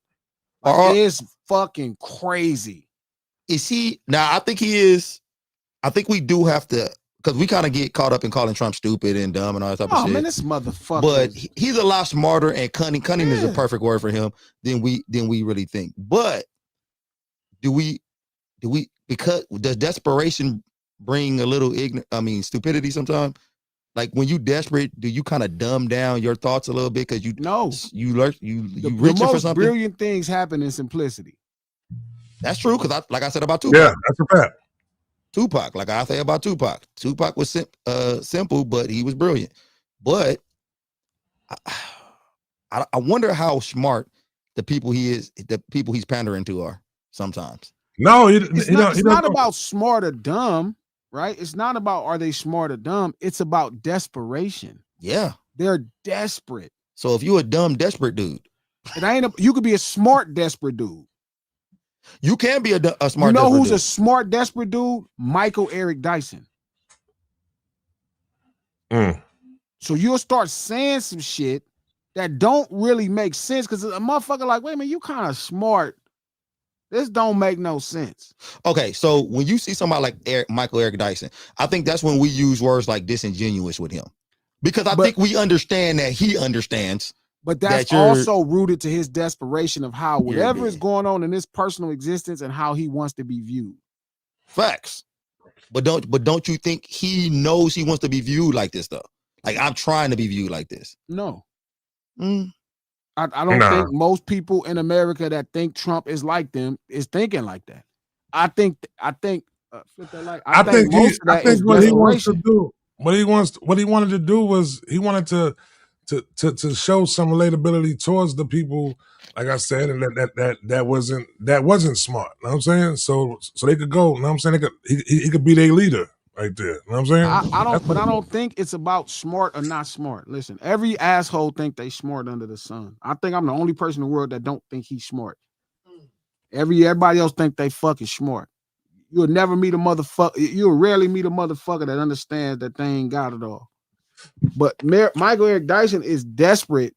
Like, it's fucking crazy. Is he? Now, I think he is. I think we do have to, because we kind of get caught up in calling Trump stupid and dumb and all that type of shit. Oh, man, this motherfucker. But he's a lot smarter and cunning. Cunning is a perfect word for him than we really think. But because does desperation bring a little stupidity sometimes? Like when you desperate, do you kind of dumb down your thoughts a little bit because you reaching for something? Brilliant things happen in simplicity. That's true because like I said about Tupac. Yeah, that's a fact. Tupac, like I say about Tupac. Tupac was simple, but he was brilliant. But I wonder how smart the people he's pandering to are sometimes. No, it's not about smart or dumb. Right? It's not about are they smart or dumb. It's about desperation. Yeah. They're desperate. So if you're a dumb, desperate dude. You could be a smart, desperate dude. You can be a smart, desperate dude. You know who's a smart, desperate dude? Michael Eric Dyson. So you'll start saying some shit that don't really make sense because a motherfucker like, wait a minute, you kind of smart. This don't make no sense. Okay, so when you see somebody like Michael Eric Dyson, I think that's when we use words like disingenuous with him. Because I think we understand that he understands But that's also rooted to his desperation of how whatever is going on in his personal existence and how he wants to be viewed. Facts. But don't you think he knows he wants to be viewed like this though? Like I'm trying to be viewed like this. No. I don't think most people in America that think Trump is like them is thinking like that. I think flip that light. I think most of that is what he wants to desperation. do. What he wanted to do was he wanted to show some relatability towards the people, like I said, and that wasn't smart. You know what I'm saying? So they could go, you know what I'm saying? He could be their leader right there. You know what I'm saying? I don't think it's about smart or not smart. Listen, every asshole think they smart under the sun. I think I'm the only person in the world that don't think he's smart. Everybody else think they fucking smart. You'll never meet a motherfucker. You'll rarely meet a motherfucker that understands that they ain't got it all. But Michael Eric Dyson is desperate,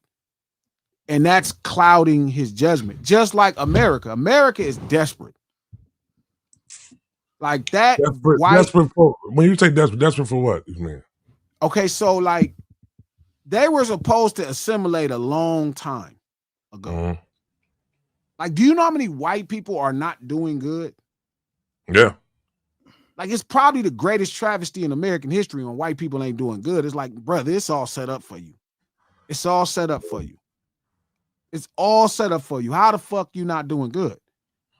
and that's clouding his judgment. Just like America. America is desperate. Like that. Desperate for, when you say desperate for what you mean? Okay, so like they were supposed to assimilate a long time ago. Mm-hmm. Like, do you know how many white people are not doing good? Yeah. Like, it's probably the greatest travesty in American history when white people ain't doing good. It's like, brother, it's all set up for you. It's all set up for you. It's all set up for you. How the fuck you not doing good?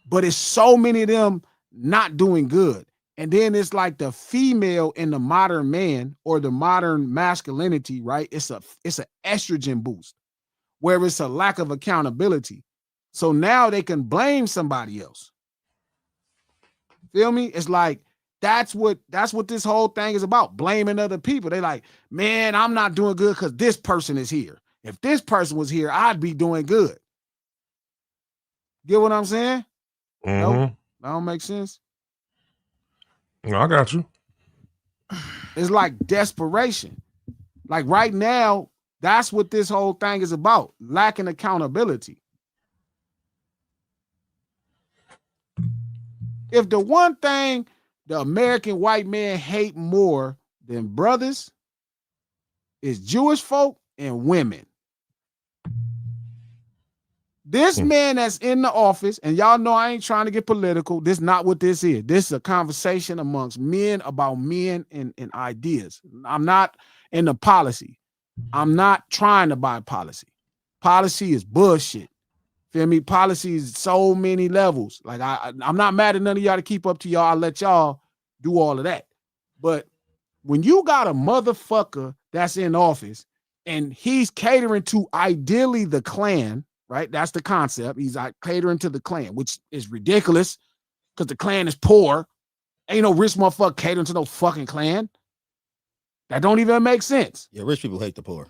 But it's so many of them not doing good. And then it's like the female in the modern man or the modern masculinity, right? It's an estrogen boost where it's a lack of accountability. So now they can blame somebody else. Feel me? It's like that's what this whole thing is about, blaming other people. They like, man, I'm not doing good because this person is here. If this person was here, I'd be doing good. Get what I'm saying? Mm-hmm. Nope. That don't make sense. No, I got you. It's like desperation. Like right now, that's what this whole thing is about, lacking accountability. If the one thing the American white man hate more than brothers is Jewish folk and women. This man that's in the office, and y'all know I ain't trying to get political. This is not what this is. This is a conversation amongst men about men and ideas. I'm not in the policy. I'm not trying to buy policy. Policy is bullshit. Feel me? Policy is so many levels. Like I'm not mad at none of y'all to keep up to y'all. I'll let y'all do all of that. But when you got a motherfucker that's in office and he's catering to ideally the Klan, right? That's the concept. He's catering to the Klan, which is ridiculous because the Klan is poor. Ain't no rich motherfucker catering to no fucking Klan. That don't even make sense. Yeah, rich people hate the poor.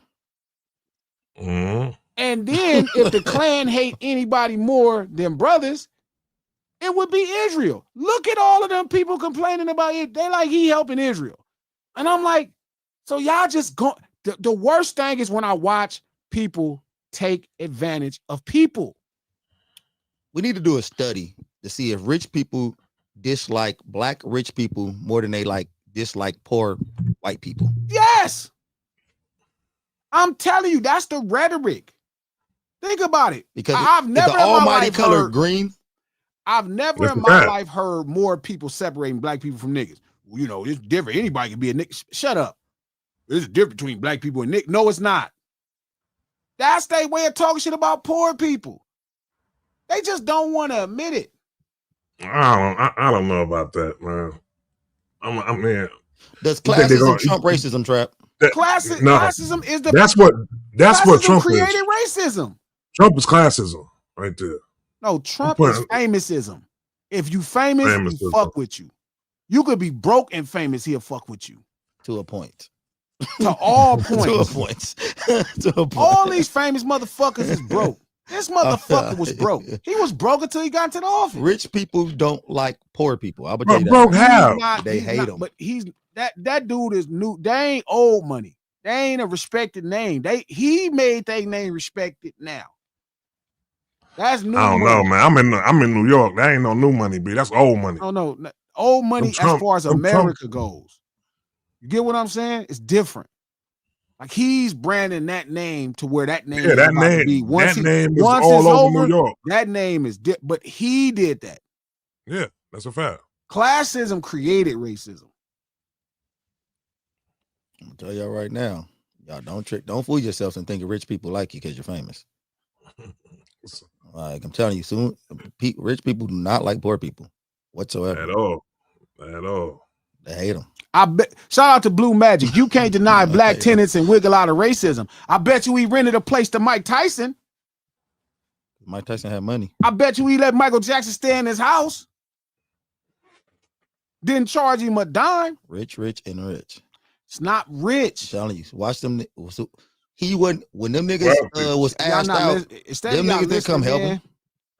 Mm-hmm. And then if the Klan hate anybody more than brothers, it would be Israel. Look at all of them people complaining about it. They like he helping Israel. And I'm like, so y'all just go. The worst thing is when I watch people take advantage of people. We need to do a study to see if rich people dislike black rich people more than they dislike poor white people. Yes. I'm telling you, that's the rhetoric. Think about it. Because I've never the almighty color green. I've never in my life heard more people separating black people from niggas. Well, you know, it's different. Anybody can be a nigga. Shut up. There's a difference between black people and niggas. No, it's not. That's their way of talking shit about poor people. They just don't want to admit it. I don't know about that, man. I mean, does classism trump racism, Trap? Classism is that's what Trump created racism. Trump is classism right there. No, Trump is famousism. If you famous, he fuck with you. You could be broke and famous, he'll fuck with you. To a point. To all points. To a point. To a point. All these famous motherfuckers is broke. This motherfucker was broke. He was broke until he got into the office. Rich people don't like poor people. I would tell you broke how? They hate him. But he's that dude is new. They ain't old money. They ain't a respected name. He made their name respected now. That's new. I don't know, man. I'm in New York. That ain't no new money, B. That's old money. Oh no, old money as far as America goes. You get what I'm saying? It's different. Like he's branding that name to where that name Yeah, is that about to be. name. That name is once all it's over over, New York. that name is but he did that. Yeah, that's a fact. Classism created racism. I'm gonna tell y'all right now, y'all don't fool yourselves and think rich people like you because you're famous. Like I'm telling you, rich people do not like poor people whatsoever. At all. At all. They hate them. I bet. Shout out to Blue Magic. You can't deny black tenants and wiggle out of racism. I bet you he rented a place to Mike Tyson. Mike Tyson had money. I bet you he let Michael Jackson stay in his house. Didn't charge him a dime. Rich, and rich. It's not rich. I'm telling you, watch them. So he wasn't when them niggas was asked out. Them niggas didn't come help him.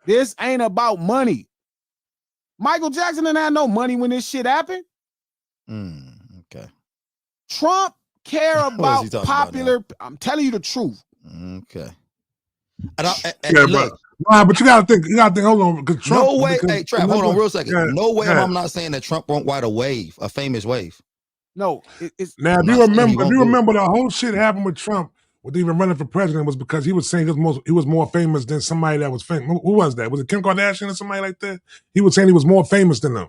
This ain't about money. Michael Jackson didn't have no money when this shit happened. Okay. Trump care about popular. I'm telling you the truth. Okay. But you gotta think. Hold on, because Trump. No way. Hey, Trap. Hold on, real second. Yeah, no way. I'm not saying that Trump won't ride a famous wave. No. It's now. Do you remember the whole shit happened with Trump with even running for president was because he was saying he was more famous than somebody that was famous. Who was that? Was it Kim Kardashian or somebody like that? He was saying he was more famous than them,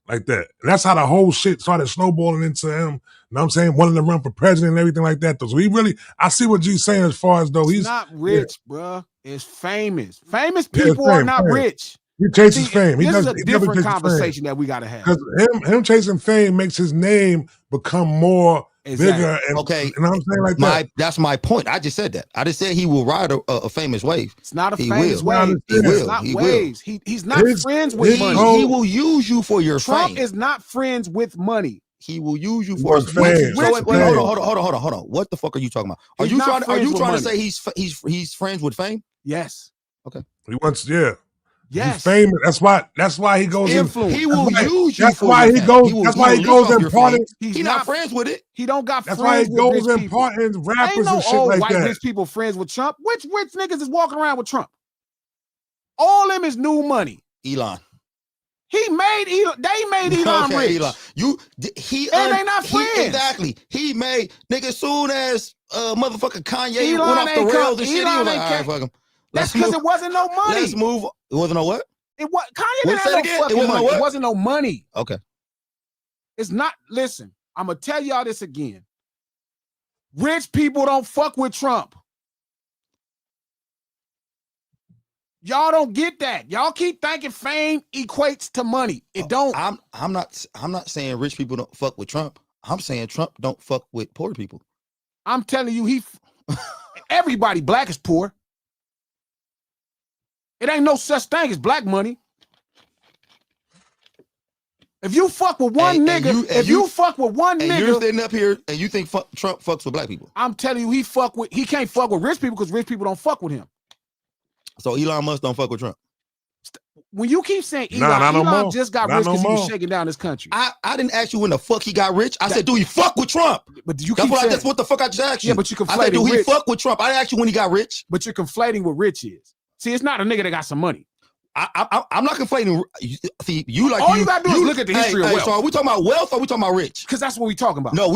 like that. And that's how the whole shit started snowballing into him. You know what I'm saying? Wanting to run for president and everything like that. So he really, I see what G's saying as far as though he's not rich, bruh. It's famous. Famous people are not rich. He chases fame. This is a different conversation that we got to have. Because him chasing fame makes his name become more bigger. And, okay. You know what I'm saying? Like that. That's my point. I just said that. I just said he will ride a famous wave. It's not a famous wave. It's not waves. He's not friends with money. He will use you for your fame. Trump is not friends with money. He will use you for his fame. So hold on. What the fuck are you talking about? Are you trying to say he's friends with fame? Yes. Okay. He wants, yeah. Yes. He's famous. That's why he goes influence. He will use you. That's why he goes. That's why he goes in parties. He's not friends with it. He don't got. That's why he goes in parties, rappers and shit like that. Ain't no white rich people friends with Trump. Which niggas is walking around with Trump? All them is new money. Elon. He made Elon. They made Elon rich. Elon. And they not friends. Exactly. He made nigga soon as motherfucking Kanye went off the rails and shit. He was like, all right, fuck him. That's because it wasn't no money. Let's move. It wasn't no what? Kanye didn't have no fucking money. It wasn't no money. Okay. It's not. Listen, I'm gonna tell y'all this again. Rich people don't fuck with Trump. Y'all don't get that. Y'all keep thinking fame equates to money. It don't. I'm not saying rich people don't fuck with Trump. I'm saying Trump don't fuck with poor people. I'm telling you, everybody black is poor. It ain't no such thing as black money. If you fuck with one nigga, you're sitting up here and you think Trump fucks with black people. I'm telling you, he can't fuck with rich people because rich people don't fuck with him. So Elon Musk don't fuck with Trump. When you keep saying Elon just got rich because he was shaking down this country. I didn't ask you when the fuck he got rich. I said, do he fuck with Trump? But you keep saying, that's what the fuck I just asked you. Yeah, but you conflating. I said, do he fuck with Trump? I didn't ask you when he got rich. But you're conflating what rich is. See, it's not a nigga that got some money. I'm not conflating. See, all you gotta do is look at the history of wealth. So are we talking about wealth or are we talking about rich? Because that's what we talking about. No,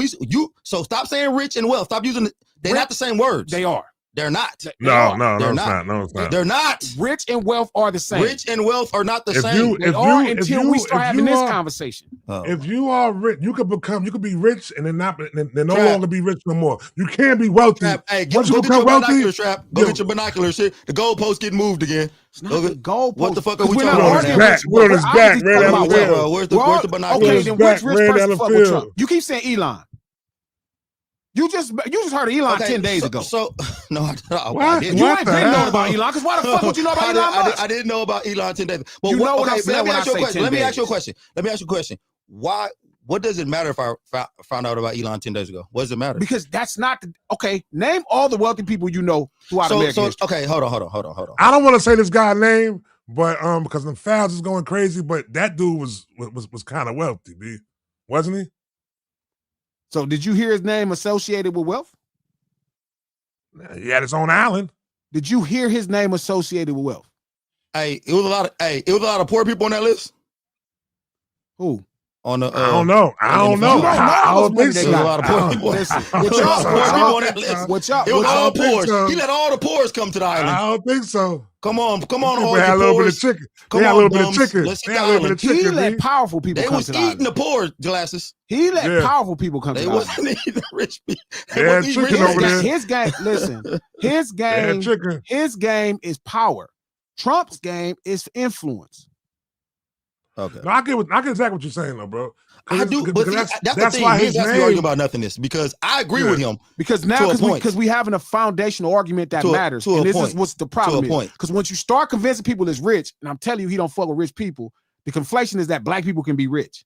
so stop saying rich and wealth. Stop using they're not the same words. They are. They're not. No, it's not. They're not. Rich and wealth are the same. Rich and wealth are not the same. Until we start having this conversation. If you are rich, you could be rich and then no longer be rich no more. You can't be wealthy. Hey, once you become wealthy, go get your binoculars. Shit, the goalpost getting moved again. It's not the goalpost. What the fuck are we talking about? We're on his back, ran down the field. Where's the binoculars? Okay, then which rich person fuck with Trump? You keep saying Elon. You just heard of Elon 10 days ago. No, I didn't. You ain't been knowing about Elon, because why the fuck would you know about Elon Musk? I didn't know about Elon 10 days ago. But let me ask you a question. What does it matter if I found out about Elon 10 days ago? What does it matter? Because that's not name all the wealthy people you know throughout America. Okay, hold on. I don't want to say this guy's name, but because the files is going crazy, but that dude was kind of wealthy, B. Wasn't he? So did you hear his name associated with wealth? He had his own island. Did you hear his name associated with wealth? It was a lot of poor people on that list. Who? on the. I don't know. I don't know. You don't know I how don't much money think they so. There's a got. lot of poor people. Listen, There's a lot of poor people on that list. what y'all, It was all don't think poors. so. He let all the poors come to the I island. don't think so. Come on, People all had a you little bit of poors. chicken. Come They had a on, little bit of bums. chicken. Let's eat They the had a little bit island. of he chicken. let B. powerful people They come was to the eating island. the poor glasses. He let Yeah. powerful people come They to the island. wasn't eating the rich people. They They wasn't had eating rich chicken over niggas. there. His game, listen, his They had game, chicken. his game is power. Trump's game is influence. Okay. No, I get exactly what you're saying though, bro. I do, but see, that's the thing. why Me his and Desperate arguing name. about nothingness because I agree with him Because now, because we having a foundational argument that matters, to a and this point. is what's the problem To a is. point. Because once you start convincing people it's rich, and I'm telling you, he don't fuck with rich people. The conflation is that black people can be rich.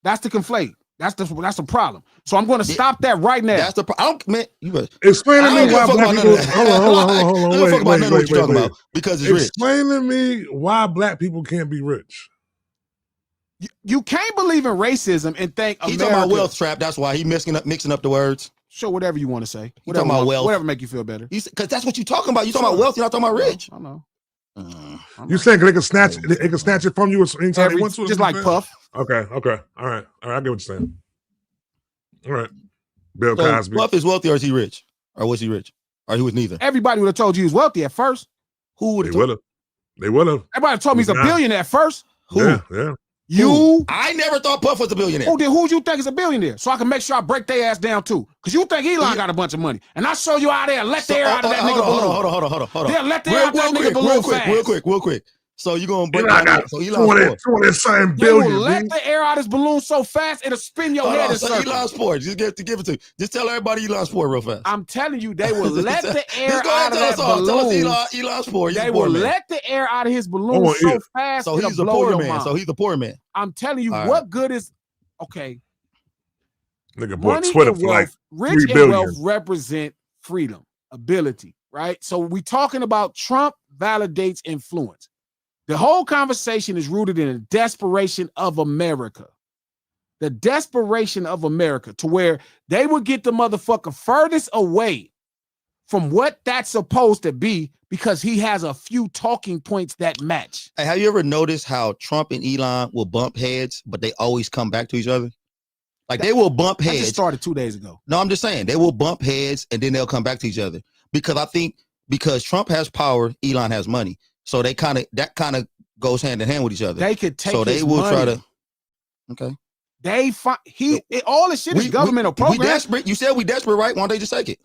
That's the conflate. That's the problem. So I'm going to stop that right now. That's the I don't, man. You better Explain to me why black people. Hold on. I don't fuck about none of what you're talking about because it's rich. Explain to me why black people can't be rich. You can't believe in racism and think He's America. talking about wealth trap. That's why he mixing up the words. Sure, whatever you want to say. He talking about wealth. Whatever make you feel better. Because that's what you're talking about. You're talking about wealth. You're not talking about rich. I know. You saying they can snatch it from you anytime they want to? Just like Puff. Okay. All right. I get what you're saying. All right. Bill So Cosby. Puff is wealthy or is he rich? Or was he rich? Or he was neither? Everybody would have told you he was wealthy at first. Who would They have would have. They would have. Everybody told me he's a billionaire at first. Who? Yeah. You? I never thought Puff was a billionaire. Who do you think is a billionaire? So I can make sure I break their ass down too. Because you think Elon got a bunch of money. And I show you out there, let the air out of that nigga balloon. Hold on. Yeah, let the air out that nigga balloon fast. Real quick. So you're going to break Elon down got so Elon's poor. 20 They will billion. let the air out his balloon so fast, it'll spin your head in circles. Elon's poor. Just give it to you. Just tell everybody Elon's poor real fast. I'm telling you, they will let the air Just go ahead out of and that tell balloon. us Elon's poor. They will let the air out of his balloon so fast, so it'll he's a blow poor your man. mind. So he's a poor man. I'm telling you, All what right. good is okay? Nigga bought Money Twitter and for like wealth, rich $3 billion. and wealth represent freedom, ability, right? So we talking about Trump validates influence. The whole conversation is rooted in a desperation of America. The desperation of America to where they would get the motherfucker furthest away from what that's supposed to be because he has a few talking points that match. Hey, have you ever noticed how Trump and Elon will bump heads, but they always come back to each other? Like they will bump That heads. just started 2 days ago. No, I'm just saying they will bump heads and then they'll come back to each other because I think because Trump has power, Elon has money, so that kind of goes hand in hand with each other. They could take. So they will try to. Okay. They all the shit is governmental program. We desperate. You said we desperate, right? Why don't they just take it?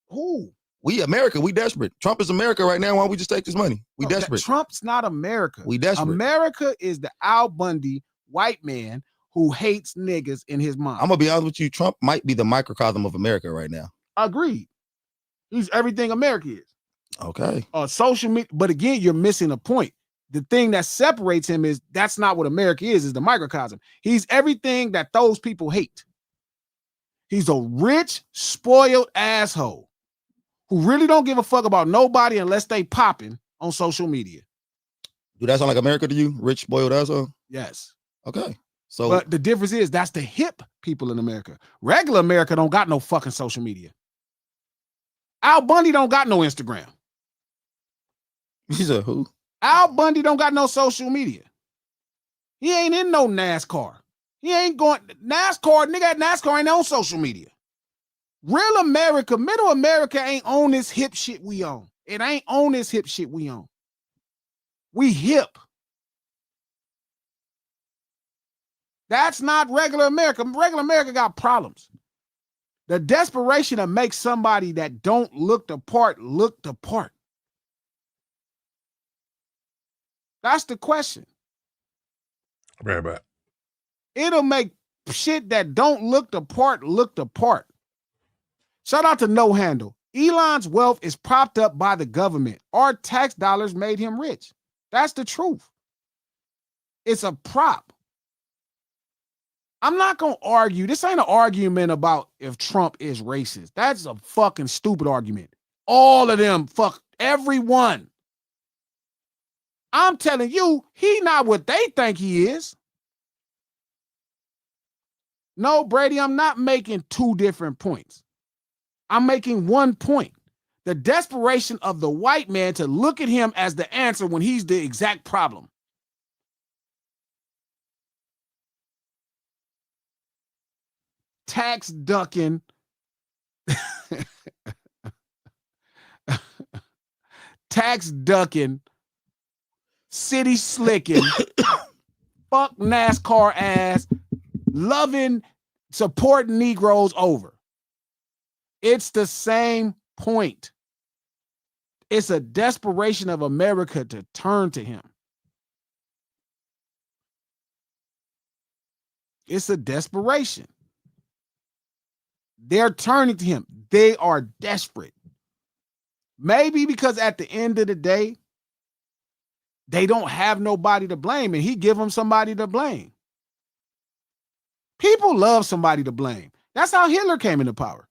Who? We America. We desperate. Trump is America right now. Why don't we just take this money? We desperate. Trump's not America. We desperate. America is the Al Bundy white man who hates niggas in his mind. I'm gonna be honest with you. Trump might be the microcosm of America right now. Agreed. He's everything America is. Okay. Social media, but again, you're missing a point. The thing that separates him is that's not what America is the microcosm. He's everything that those people hate. He's a rich, spoiled asshole who really don't give a fuck about nobody unless they popping on social media. Do that sound like America to you? Rich, spoiled asshole? Yes. Okay. So, but the difference is that's the hip people in America. Regular America don't got no fucking social media. Al Bundy don't got no Instagram. He's a who? Al Bundy don't got no social media. He ain't in no NASCAR. He ain't going NASCAR. Nigga, NASCAR ain't on social media. Real America, middle America ain't on this hip shit we on. It ain't on this hip shit we on. We hip. That's not regular America. Regular America got problems. The desperation to make somebody that don't look the part look the part. That's the question. Right back. It'll make shit that don't look the part look the part. Shout out to No Handle. Elon's wealth is propped up by the government. Our tax dollars made him rich. That's the truth. It's a prop. I'm not going to argue. This ain't an argument about if Trump is racist. That's a fucking stupid argument. All of them, fuck everyone. I'm telling you, he not what they think he is. No, Brady, I'm not making two different points. I'm making one point. The desperation of the white man to look at him as the answer when he's the exact problem. tax ducking, city slicking, fuck NASCAR ass, loving, supporting Negroes over. It's the same point. It's a desperation of America to turn to him. It's a desperation. They're turning to him. They are desperate. Maybe because at the end of the day, they don't have nobody to blame, and he give them somebody to blame. People love somebody to blame. That's how Hitler came into power.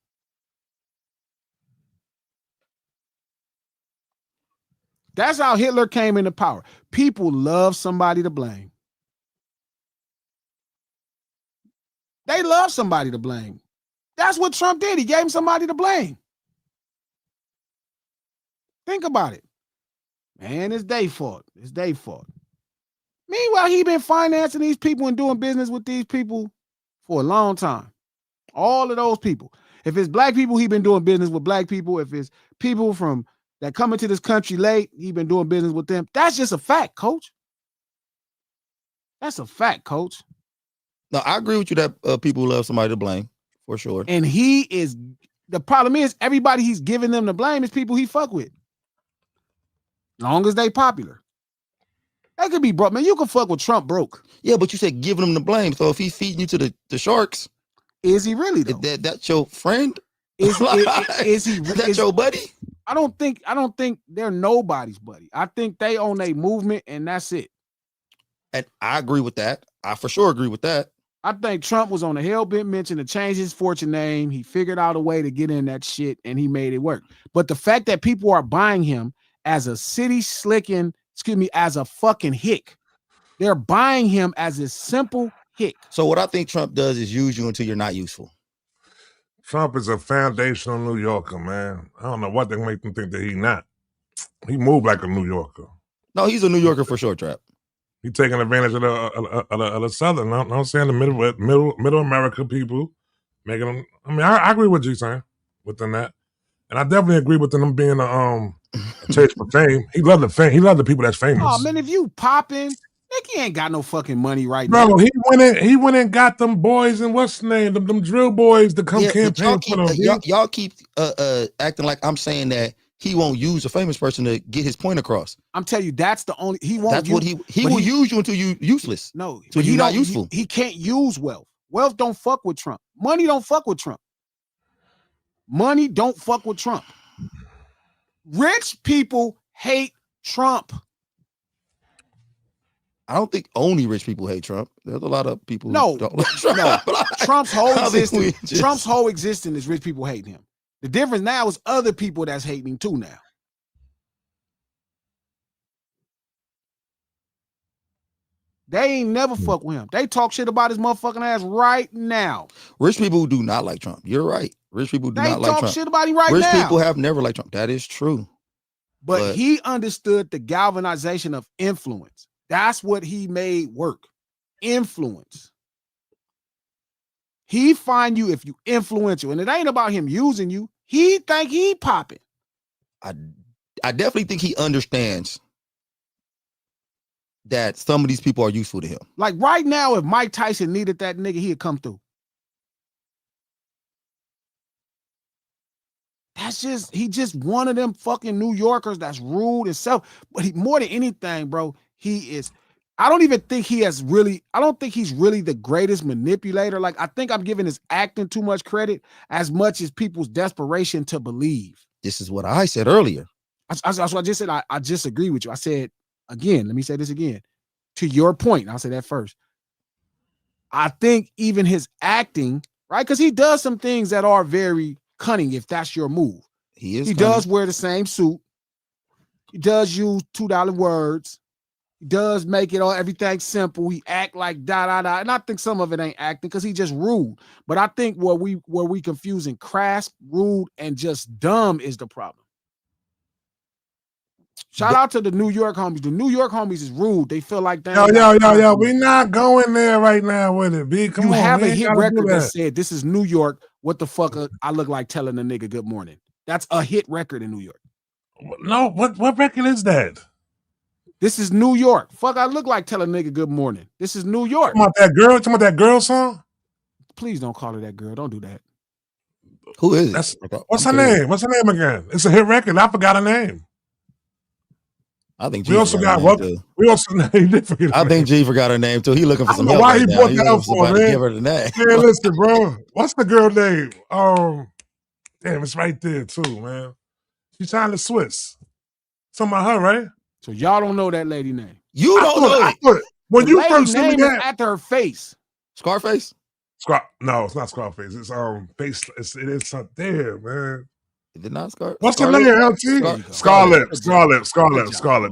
That's how Hitler came into power. People love somebody to blame. They love somebody to blame. That's what Trump did. He gave him somebody to blame. Think about it. Man, it's their fault. It's their fault. Meanwhile, he been financing these people and doing business with these people for a long time. All of those people. If it's black people, he been doing business with black people. If it's people from that come into this country late, he been doing business with them. That's just a fact, coach. That's a fact, coach. No, I agree with you that people love somebody to blame, for sure. And he is, the problem is everybody he's giving them the blame is people he fuck with. Long as they popular. They could be broke. Man, you can fuck with Trump broke. Yeah, but you said giving him the blame. So if he's feeding you to the sharks, is he really though? That's your friend? Is he that your buddy? I don't think they're nobody's buddy. I think they own a movement and that's it. And I agree with that. I for sure agree with that. I think Trump was on a hell-bent mission to change his fortune name. He figured out a way to get in that shit and he made it work. But the fact that people are buying him as a city slicking, as a fucking hick. They're buying him as a simple hick. So what I think Trump does is use you until you're not useful. Trump is a foundational New Yorker, man. I don't know what they make them think that he's not. He moved like a New Yorker. No, he's a New Yorker for sure, Trap. He's taking advantage of the Southern. I'm saying the middle America people, making them. I mean, I agree with you saying within that, and I definitely agree with them being a taste for fame. He loved the fame. He loved the people that's famous. Oh man, if you popping, Nick, he ain't got no fucking money right now. Bro, he went and got them boys and what's the name, them drill boys to come campaign for them. Y'all keep acting like I'm saying that he won't use a famous person to get his point across. I'm telling you, that's the only he won't. That's what he will use you until you useless. No, so you're not useful. He can't use wealth. Wealth don't fuck with Trump. Money don't fuck with Trump. Money don't fuck with Trump. Rich people hate Trump. I don't think only rich people hate Trump. There's a lot of people who don't like Trump. No. Trump's whole existence is rich people hating him. The difference now is other people that's hating him too now. They ain't never fuck with him. They talk shit about his motherfucking ass right now. Rich people do not like Trump. You're right. Rich people do not like Trump. They talk shit about him right now. Rich people have never liked Trump. That is true. But he understood the galvanization of influence. That's what he made work. Influence. He find you if you influential. And it ain't about him using you. He think he popping. I definitely think he understands that some of these people are useful to him. Like right now, if Mike Tyson needed that nigga, he'd come through. He just one of them fucking New Yorkers that's rude and self. But more than anything, bro, I don't think he's really the greatest manipulator. Like, I think I'm giving his acting too much credit as much as people's desperation to believe. This is what I said earlier. That's what I just said. I just agree with you. I said, again, let me say this again. To your point, I'll say that first. I think even his acting, right? Because he does some things that are very cunning, if that's your move. He does wear the same suit. He does use $2 words. He does make it everything simple. He act like da. And I think some of it ain't acting because he just rude. But I think where we confusing crass, rude, and just dumb is the problem. Shout out to the New York homies. The New York homies is rude. They feel like they yo. We not going there right now with it, B. Come on, you have a hit record that said, this is New York. What the fuck I look like telling a nigga good morning. That's a hit record in New York. No, what record is that? This is New York. Fuck, I look like telling a nigga good morning. This is New York. Talking about that girl song? Please don't call her that girl. Don't do that. Who is it? What's her name? What's her name again? It's a hit record. I forgot her name. I think we also got what? We also I think G forgot her name too. He looking for some help. Why he brought that up for, man? Give her the name. Man, listen, bro. What's the girl name? Damn, it's right there too, man. She's trying to Swiss. Something about her, right? So y'all don't know that lady name. You don't know it. When you first seen me that, after her face. Scarface? No, it's not Scarface. It's face. It is something there, man. Is it not Scarface? What's her name? LT? Scarlet.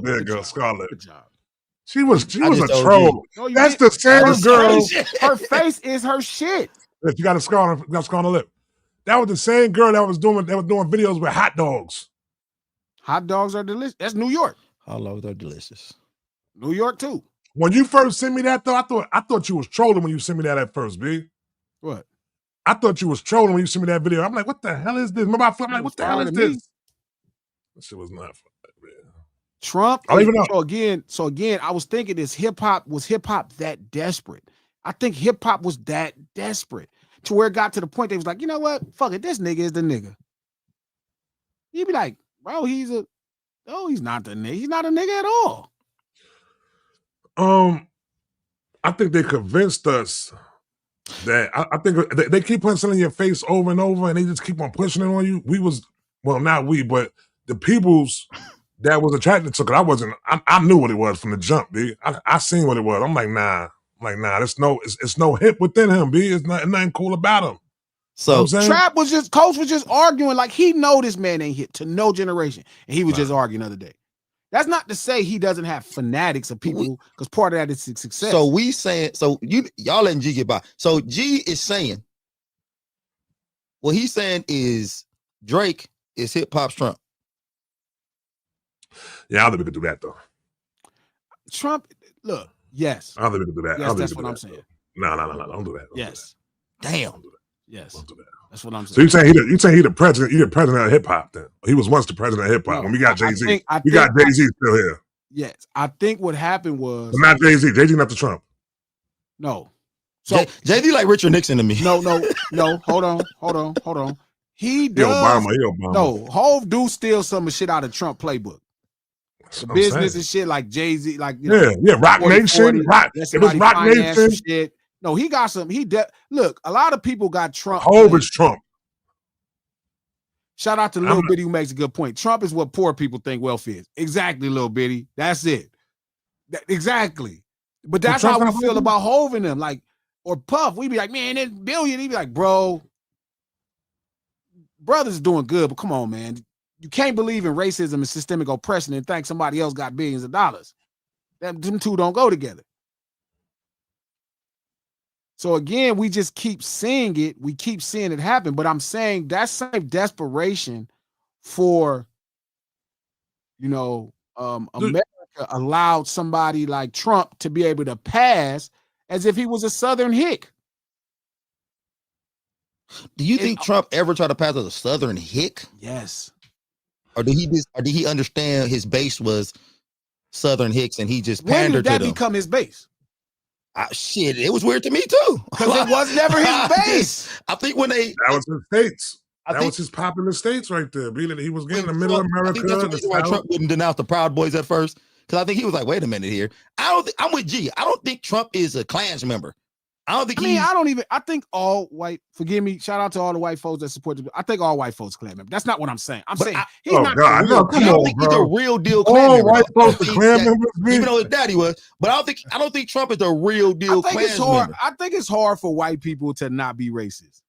There you go, Scarlet. Good job. She was a troll. That's the same girl. Her face is her shit. If you got a scar on the lip. That was the same girl that was doing videos with hot dogs. Hot dogs are delicious. That's New York. Hot dogs are delicious. New York too. When you first sent me that though, I thought you was trolling when you sent me that at first, B. What? I thought you was trolling when you sent me that video. I'm like, what the hell is this? Remember, I'm like, what the hell is this? That shit was not fun, man. Trump. I don't even know. So again, I was thinking was hip hop that desperate? I think hip hop was that desperate to where it got to the point they was like, you know what? Fuck it, this nigga is the nigga. You'd be like, bro, he's not the nigga. He's not a nigga at all. I think they convinced us that I think they keep putting something in your face over and over, and they just keep on pushing it on you. Not we, but the peoples that was attracted to it. I knew what it was from the jump, B. I seen what it was. I'm like, nah. It's no hip within him, B. It's nothing cool about him. So you know Coach was just arguing like he know this man ain't hit to no generation, and he was just arguing the other day. That's not to say he doesn't have fanatics of people, because part of that is success. So y'all letting G get by. So G is saying, what he's saying is Drake is hip hop's Trump. Yeah, I don't think we could do that though. Trump, look, yes. I don't think we could do that. Yes, that's what I'm saying. No, don't do that. Yes. Damn. Yes. Don't do that. That's what I'm saying. So you saying he the president? You're the president of hip hop. Then he was once the president of hip hop. When we got Jay-Z, we got Jay-Z still here. Yes, I think what happened was, but not Jay-Z. Jay-Z not the Trump. No. So Jay-Z like Richard Nixon to me. No. Hold on. He does. Obama. No, Hov do steal some of shit out of Trump playbook. The business and shit like Jay-Z, like Rock Nation. It was Rock Nation. Shit. No, he got some. Look, a lot of people got Trump. Hov is Trump. Shout out to Lil Bitty who makes a good point. Trump is what poor people think wealth is. Exactly, Lil Bitty. That's it. Exactly. But that's how we feel about Hov and them. Like, or Puff, we be like, man, it's billion. He be like, bro, brother's doing good, but come on, man. You can't believe in racism and systemic oppression and think somebody else got billions of dollars. Them two don't go together. So again, we just keep seeing it. We keep seeing it happen. But I'm saying that same desperation for, America allowed somebody like Trump to be able to pass as if he was a Southern hick. Do you think Trump ever tried to pass as a Southern hick? Yes. Or did he understand his base was Southern hicks and he just pandered to them? When did that become his base? Shit, it was weird to me too. Because it was never his base. I think that was his states. That was his popular states right there. He was getting the middle of America. I think that's the reason why Trump wouldn't denounce the Proud Boys at first. Because I think he was like, wait a minute here. I'm with G. I don't think Trump is a Klans member. I think all white, forgive me, shout out to all the white folks that support I think all white folks Klan members. That's not what I'm saying. I'm saying he's not I don't think he's a real deal Klan member. White folks are Klan members, even though his daddy was. But I don't think Trump is a real deal Klan member. I think it's hard for white people to not be racist.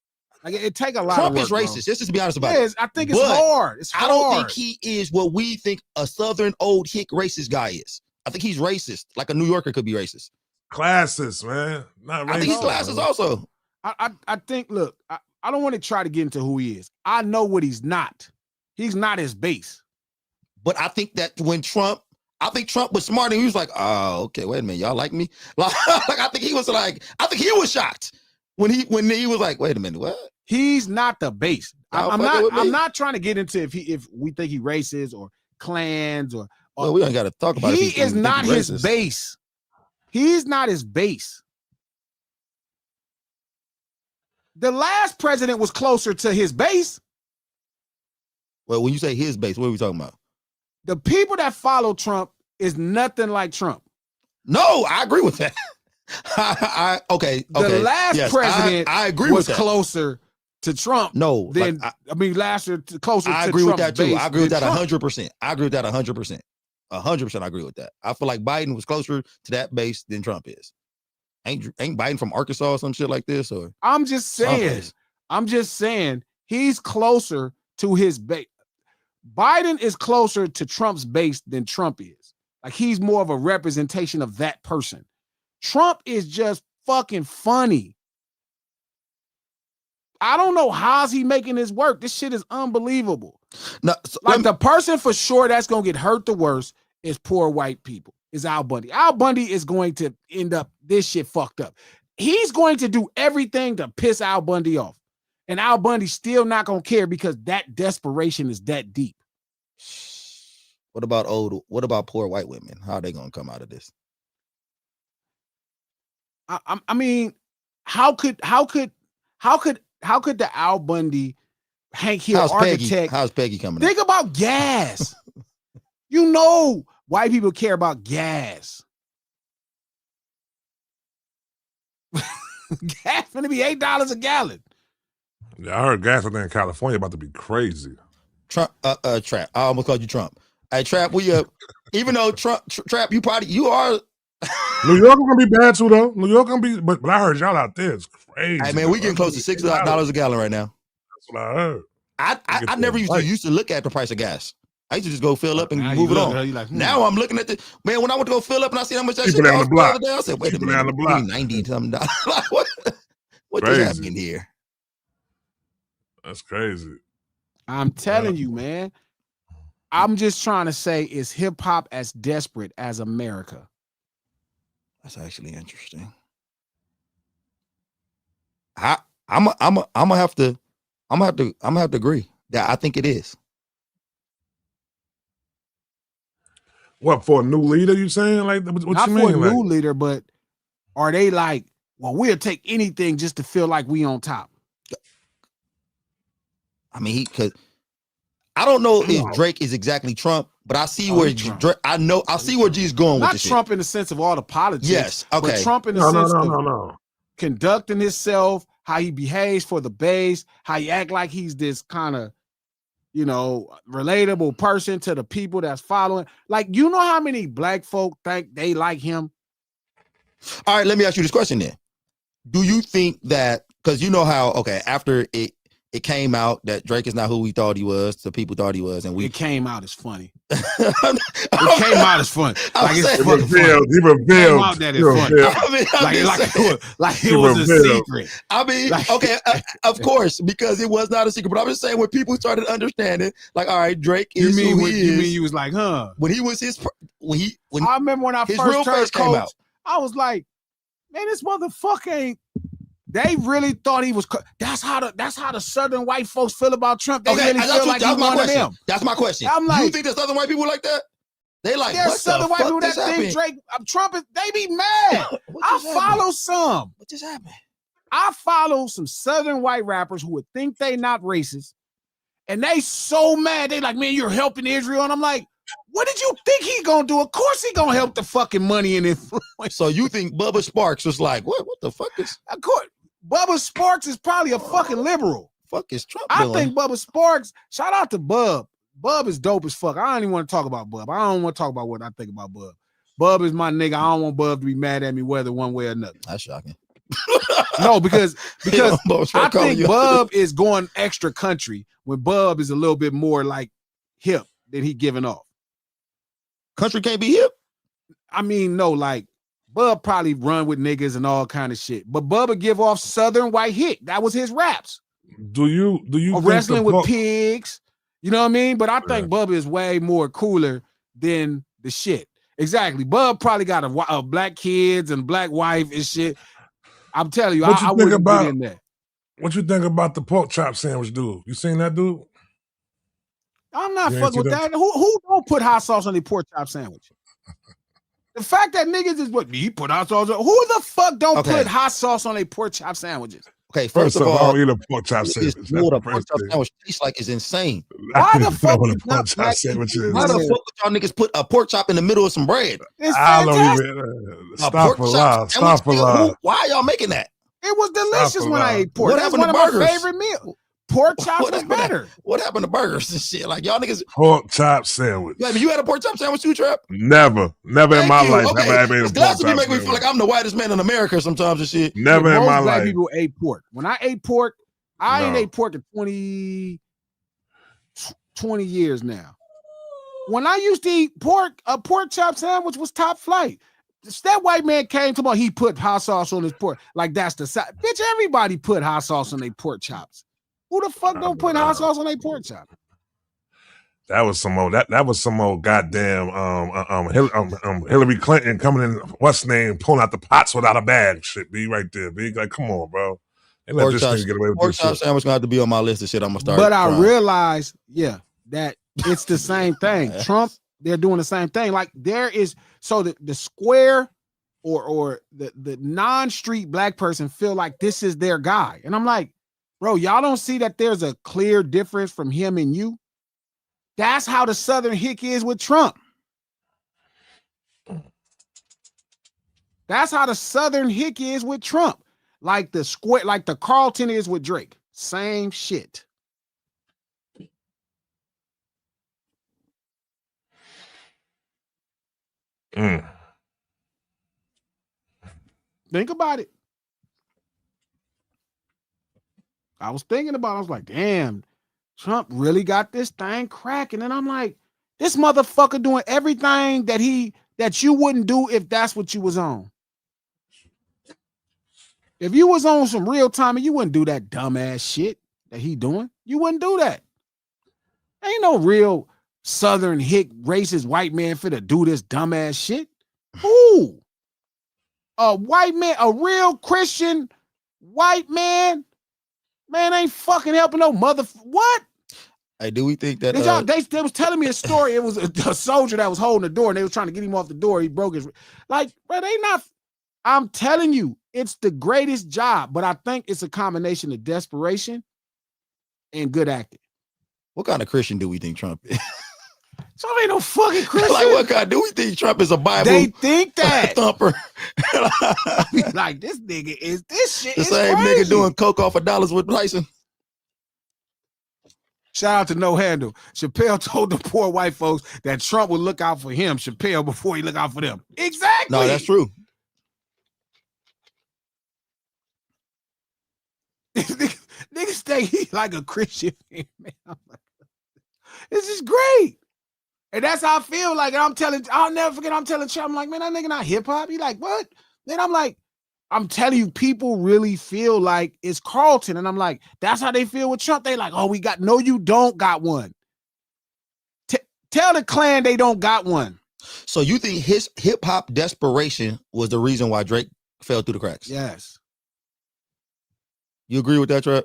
Like it take a lot Trump of work, is racist. Let's just be honest about it. I think it's hard. It's hard. I don't think he is what we think a Southern old hick racist guy is. I think he's racist, like a New Yorker could be racist. Classist, man. Not racist. I think he's classist also. I think, look, I don't want to try to get into who he is. I know what he's not. He's not his base. But I think that when Trump was smart and he was like, oh, okay, wait a minute, y'all like me? Like I think he was shocked when he was like, wait a minute, what? He's not the base. I'm not trying to get into if we think he racist or clans or well, we don't got to talk about it. He is not his base. He's not his base. The last president was closer to his base. Well, when you say his base, what are we talking about? The people that follow Trump is nothing like Trump. No, I agree with that. Okay. The last president I agree was with that. closer to Trump. No, then closer to Trump's I agree with that too. I agree with that Trump. 100%. I agree with that 100%. 100%. I agree with that. I feel like Biden was closer to that base than Trump is. Ain't Biden from Arkansas or some shit like this? Or I'm just saying he's closer to his base. Biden is closer to Trump's base than Trump is. Like he's more of a representation of that person. Trump is just fucking funny. I don't know how's he making this work. This shit is unbelievable. No, the person for sure that's gonna get hurt the worst is poor white people. Is Al Bundy. Al Bundy is going to end up this shit fucked up. He's going to do everything to piss Al Bundy off. And Al Bundy's still not gonna care because that desperation is that deep. What about poor white women? How are they gonna come out of this? I mean, how could the Al Bundy, Hank Hill architect? How's Peggy coming? Think about gas. You know, white people care about gas. Gas gonna be $8 a gallon. Yeah, I heard gas out there in California about to be crazy. Trump, Trap. I almost called you Trump. Hey, Trap, we even though Trap, you are. New York gonna be bad too, though. New York gonna be, but I heard y'all out there. It's crazy. Hey man, we getting close to $6 a gallon right now. That's what I heard. I never used to look at the price of gas. I used to just go fill up and move it on. Like, Now I'm looking at the man. When I went to go fill up and I see how much that shit cost the other day, I said, "Wait a minute, $90 something." What just happened here? That's crazy. I'm telling you, man. I'm just trying to say, is hip hop as desperate as America? That's actually interesting. I'm gonna have to agree that I think it is. What, for a new leader? You saying like what Not you for mean? a new leader, but are they like, well, we'll take anything just to feel like we on top? I mean, I don't know if Drake is exactly Trump, but I see where Drake. I see where G's going with this. Not Trump in the sense of all the politics. Yes, okay. But Trump in the sense of conducting himself, how he behaves for the base, how he act like he's this kind of, relatable person to the people that's following. Like, you know how many black folk think they like him? All right, let me ask you this question then. Do you think that, because you know how, after it came out that Drake is not who we thought he was, the people thought he was, and it came out as funny. It came out as funny. Like it's fucking funny. He revealed. It came out that it's funny. Like it was a secret. I mean, of course, because it was not a secret. But I'm just saying, when people started understanding, like, all right, Drake is who he is. You mean you was like, huh? When he was when I remember when I first turned coach, I was like, man, this motherfucker ain't. They really thought he was. That's how the Southern white folks feel about Trump. They really feel like he's one of them. That's my question. I'm like, you think the Southern white people like that? They like, there's Southern white people that think Drake, Trump is. They be mad. I follow some. What just happened? I follow some Southern white rappers who would think they not racist, and they so mad. They like, man, you're helping Israel, and I'm like, what did you think he gonna do? Of course he gonna help the fucking money and influence. So you think Bubba Sparks was like, what the fuck is? Of course. Bubba Sparks is probably a fucking liberal. Fuck is Trump I doing? think Bubba Sparks, shout out to Bub. Bub is dope as fuck. I don't even want to talk about Bub. I don't want to talk about what I think about Bub. Bub is my nigga. I don't want Bub to be mad at me whether one way or another. That's shocking. No, because I think Bub is going extra country when Bub is a little bit more like hip than he giving off. Country can't be hip? I mean, no, like Bub probably run with niggas and all kind of shit, but Bubba give off Southern white hit. That was his raps. Do you wrestling with pigs? You know what I mean? But I think Bubba is way more cooler than the shit. Exactly. Bub probably got a black kids and black wife and shit. I'm telling you, I wouldn't get in there. What you think about the pork chop sandwich dude? You seen that dude? I'm not fucking with that. Who don't put hot sauce on the pork chop sandwich? The fact that niggas is what he put hot sauce on. Who the fuck don't put hot sauce on a pork chop sandwiches? Okay, first of all, I don't eat a pork chop sandwich. What a pork chop sandwich tastes like is insane. Why the fuck what a pork chop sandwich is? Why the fuck would y'all niggas put a pork chop in the middle of some bread? It's I fantastic. don't even stop for Why y'all making that? It was delicious when I ate pork. What That's happened one to of burgers? my favorite meals. Pork chops was better. What happened to burgers and shit? Like y'all niggas. Pork chop sandwich. Yeah, you had a pork chop sandwich too, Trap? Never in my life okay. have I made a pork chop sandwich. Make me sandwich. feel like I'm the whitest man in America sometimes and shit. Never in my Most black life. people ate pork. When I ate pork, I ain't ate pork in 20 years now. When I used to eat pork, a pork chop sandwich was top flight. That white man came to me, he put hot sauce on his pork. Like that's the side. Bitch, everybody put hot sauce on their pork chops. Who the fuck don't put hot sauce on their pork chop? That was some old. That was some old goddamn Hillary Clinton coming in. What's name? Pulling out the pots without a bag. Shit, be right there. Be like, come on, bro. They let this thing get away with pork this chop shit. sandwich gonna have to be on my list of shit. I'm gonna start. But I realized, that it's the same thing. Trump, they're doing the same thing. Like there is the square or the non-street black person feel like this is their guy, and I'm like, bro, y'all don't see that there's a clear difference from him and you. That's how the Southern hick is with Trump. That's how the Southern hick is with Trump. Like the square, like the Carlton is with Drake. Same shit. Think about it. I was thinking about it. I was like, damn, Trump really got this thing cracking. And I'm like, this motherfucker doing everything that you wouldn't do if that's what you was on. If you was on some real time, you wouldn't do that dumbass shit that he doing. You wouldn't do that. Ain't no real Southern hick racist white man finna do this dumbass shit. Who? A white man, a real Christian white man ain't fucking helping no mother. What? Hey, do we think that they was telling me a story? It was a soldier that was holding the door, and they was trying to get him off the door. He broke his like, bro. They not. I'm telling you, it's the greatest job, but I think it's a combination of desperation and good acting. What kind of Christian do we think Trump is? Trump ain't no fucking Christian. Like, what kind do we think Trump is? A Bible? They think that thumper. Like this nigga is this shit. The is same crazy. nigga doing coke off of dollars with Tyson. Shout out to No Handle. Chappelle told the poor white folks that Trump would look out for him, Chappelle, before he look out for them. Exactly. No, that's true. Niggas think he's like a Christian man. This is great. And that's how I feel. Like I'll never forget, I'm telling Trump, I'm like, man, that nigga not hip-hop. He like, what? Then I'm like, I'm telling you, people really feel like it's Carlton. And I'm like, that's how they feel with Trump. They like, oh, no, you don't got one. Tell the Klan they don't got one. So you think his hip-hop desperation was the reason why Drake fell through the cracks? Yes. You agree with that, Trap?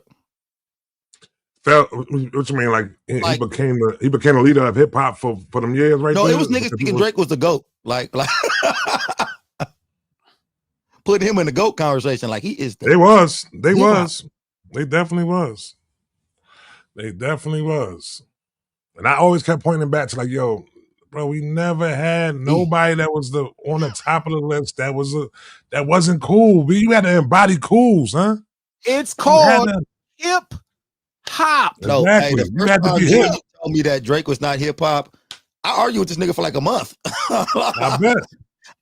What you mean? Like he became the leader of hip hop for them years, right? No, it was niggas thinking Drake was the GOAT. Like put him in the GOAT conversation. Like he is. They definitely was. And I always kept pointing back to like, yo, bro, we never had nobody that was on the top of the list that wasn't cool. You had to embody cools, huh? It's called hip hop. No, exactly. Hey, the first time you told me that Drake was not hip hop, I argued with this nigga for like a month. I bet.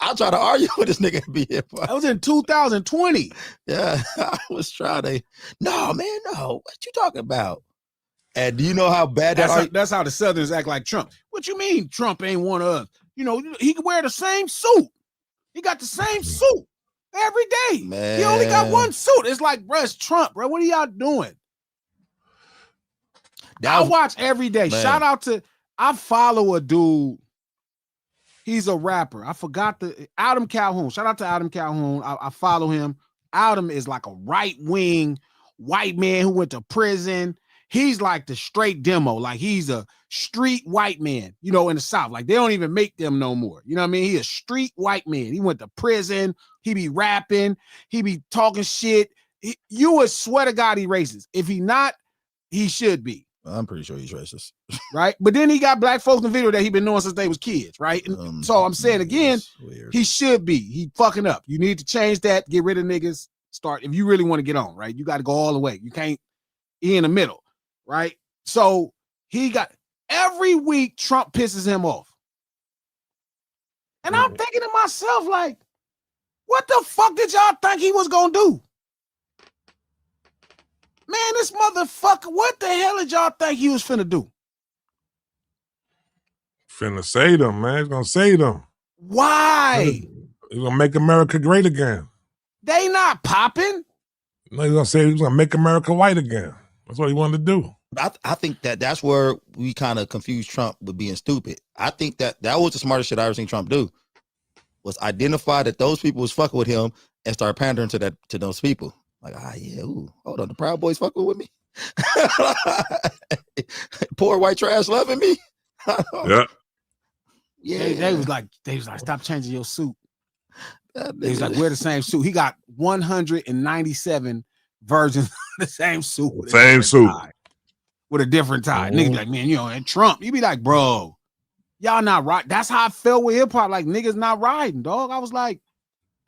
I tried to argue with this nigga to be hip hop. That was in 2020. Yeah, I was trying to. No, man, no. What you talking about? And do you know how bad that's how the Southerners act like Trump. What you mean Trump ain't one of us? You know, he can wear the same suit. He got the same suit every day. Man. He only got one suit. It's like, bro, it's Trump, bro. What are y'all doing? I watch every day. Man. Shout out to, I follow a dude. He's a rapper. I forgot Adam Calhoun. Shout out to Adam Calhoun. I follow him. Adam is like a right-wing white man who went to prison. He's like the straight demo. Like he's a street white man, you know, in the South. Like they don't even make them no more. You know what I mean? He's a street white man. He went to prison. He be rapping. He be talking shit. You would swear to God he racist. If he not, he should be. I'm pretty sure he's racist. Right? But then he got black folks in the video that he been knowing since they was kids, right? So I'm saying again, he should be. He fucking up. You need to change that. Get rid of niggas. Start, if you really want to get on, right? You got to go all the way. You can't be in the middle, right? So he got, every week Trump pisses him off. And I'm thinking to myself, like, what the fuck did y'all think he was going to do? Man, this motherfucker, what the hell did y'all think he was finna do? Finna say them, man. He's gonna say them. Why? He's gonna make America great again. They not popping. No, he's gonna say he's gonna make America white again. That's what he wanted to do. I think that's where we kind of confuse Trump with being stupid. I think that was the smartest shit I ever seen Trump do, was identify that those people was fucking with him and start pandering to those people. Like, hold on, the Proud Boys fucking with me. Poor white trash loving me. Yeah. They was like, stop changing your suit. They was like, wear the same suit. He got 197 versions of the same suit. Same suit. With a different tie. Niggas be like, man, you know, and Trump, you be like, bro, y'all not right. That's how I felt with hip hop. Like, niggas not riding, dog. I was like,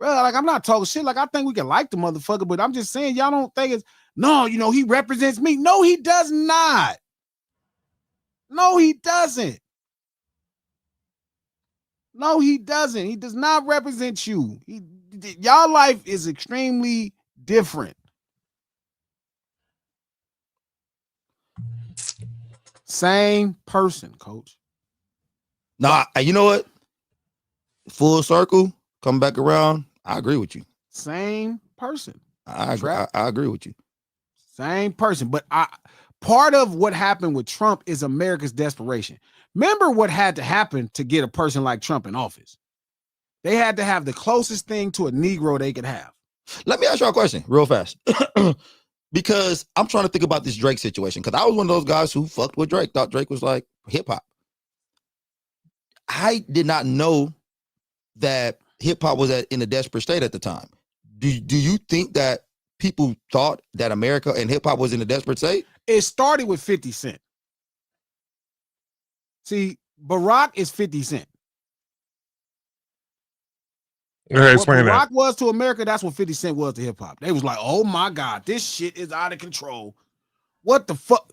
bro, like, I'm not talking shit. Like, I think we can like the motherfucker, but I'm just saying, y'all don't think it's, no, you know, he represents me. No, he does not. No, he doesn't. No, he doesn't. He does not represent you. Y'all life is extremely different. Same person, coach. Nah, you know what? Full circle, come back around. I agree with you. Same person. I agree with you. Same person. But part of what happened with Trump is America's desperation. Remember what had to happen to get a person like Trump in office? They had to have the closest thing to a Negro they could have. Let me ask you a question real fast. Because I'm trying to think about this Drake situation. Because I was one of those guys who fucked with Drake, thought Drake was like hip hop. I did not know that hip hop was in a desperate state at the time. Do you think that people thought that America and hip hop was in a desperate state? It started with 50 Cent. See, Barack is 50 Cent. Explain Barack that. was to America, that's what 50 Cent was to hip hop. They was like, oh my God, this shit is out of control. What the fuck?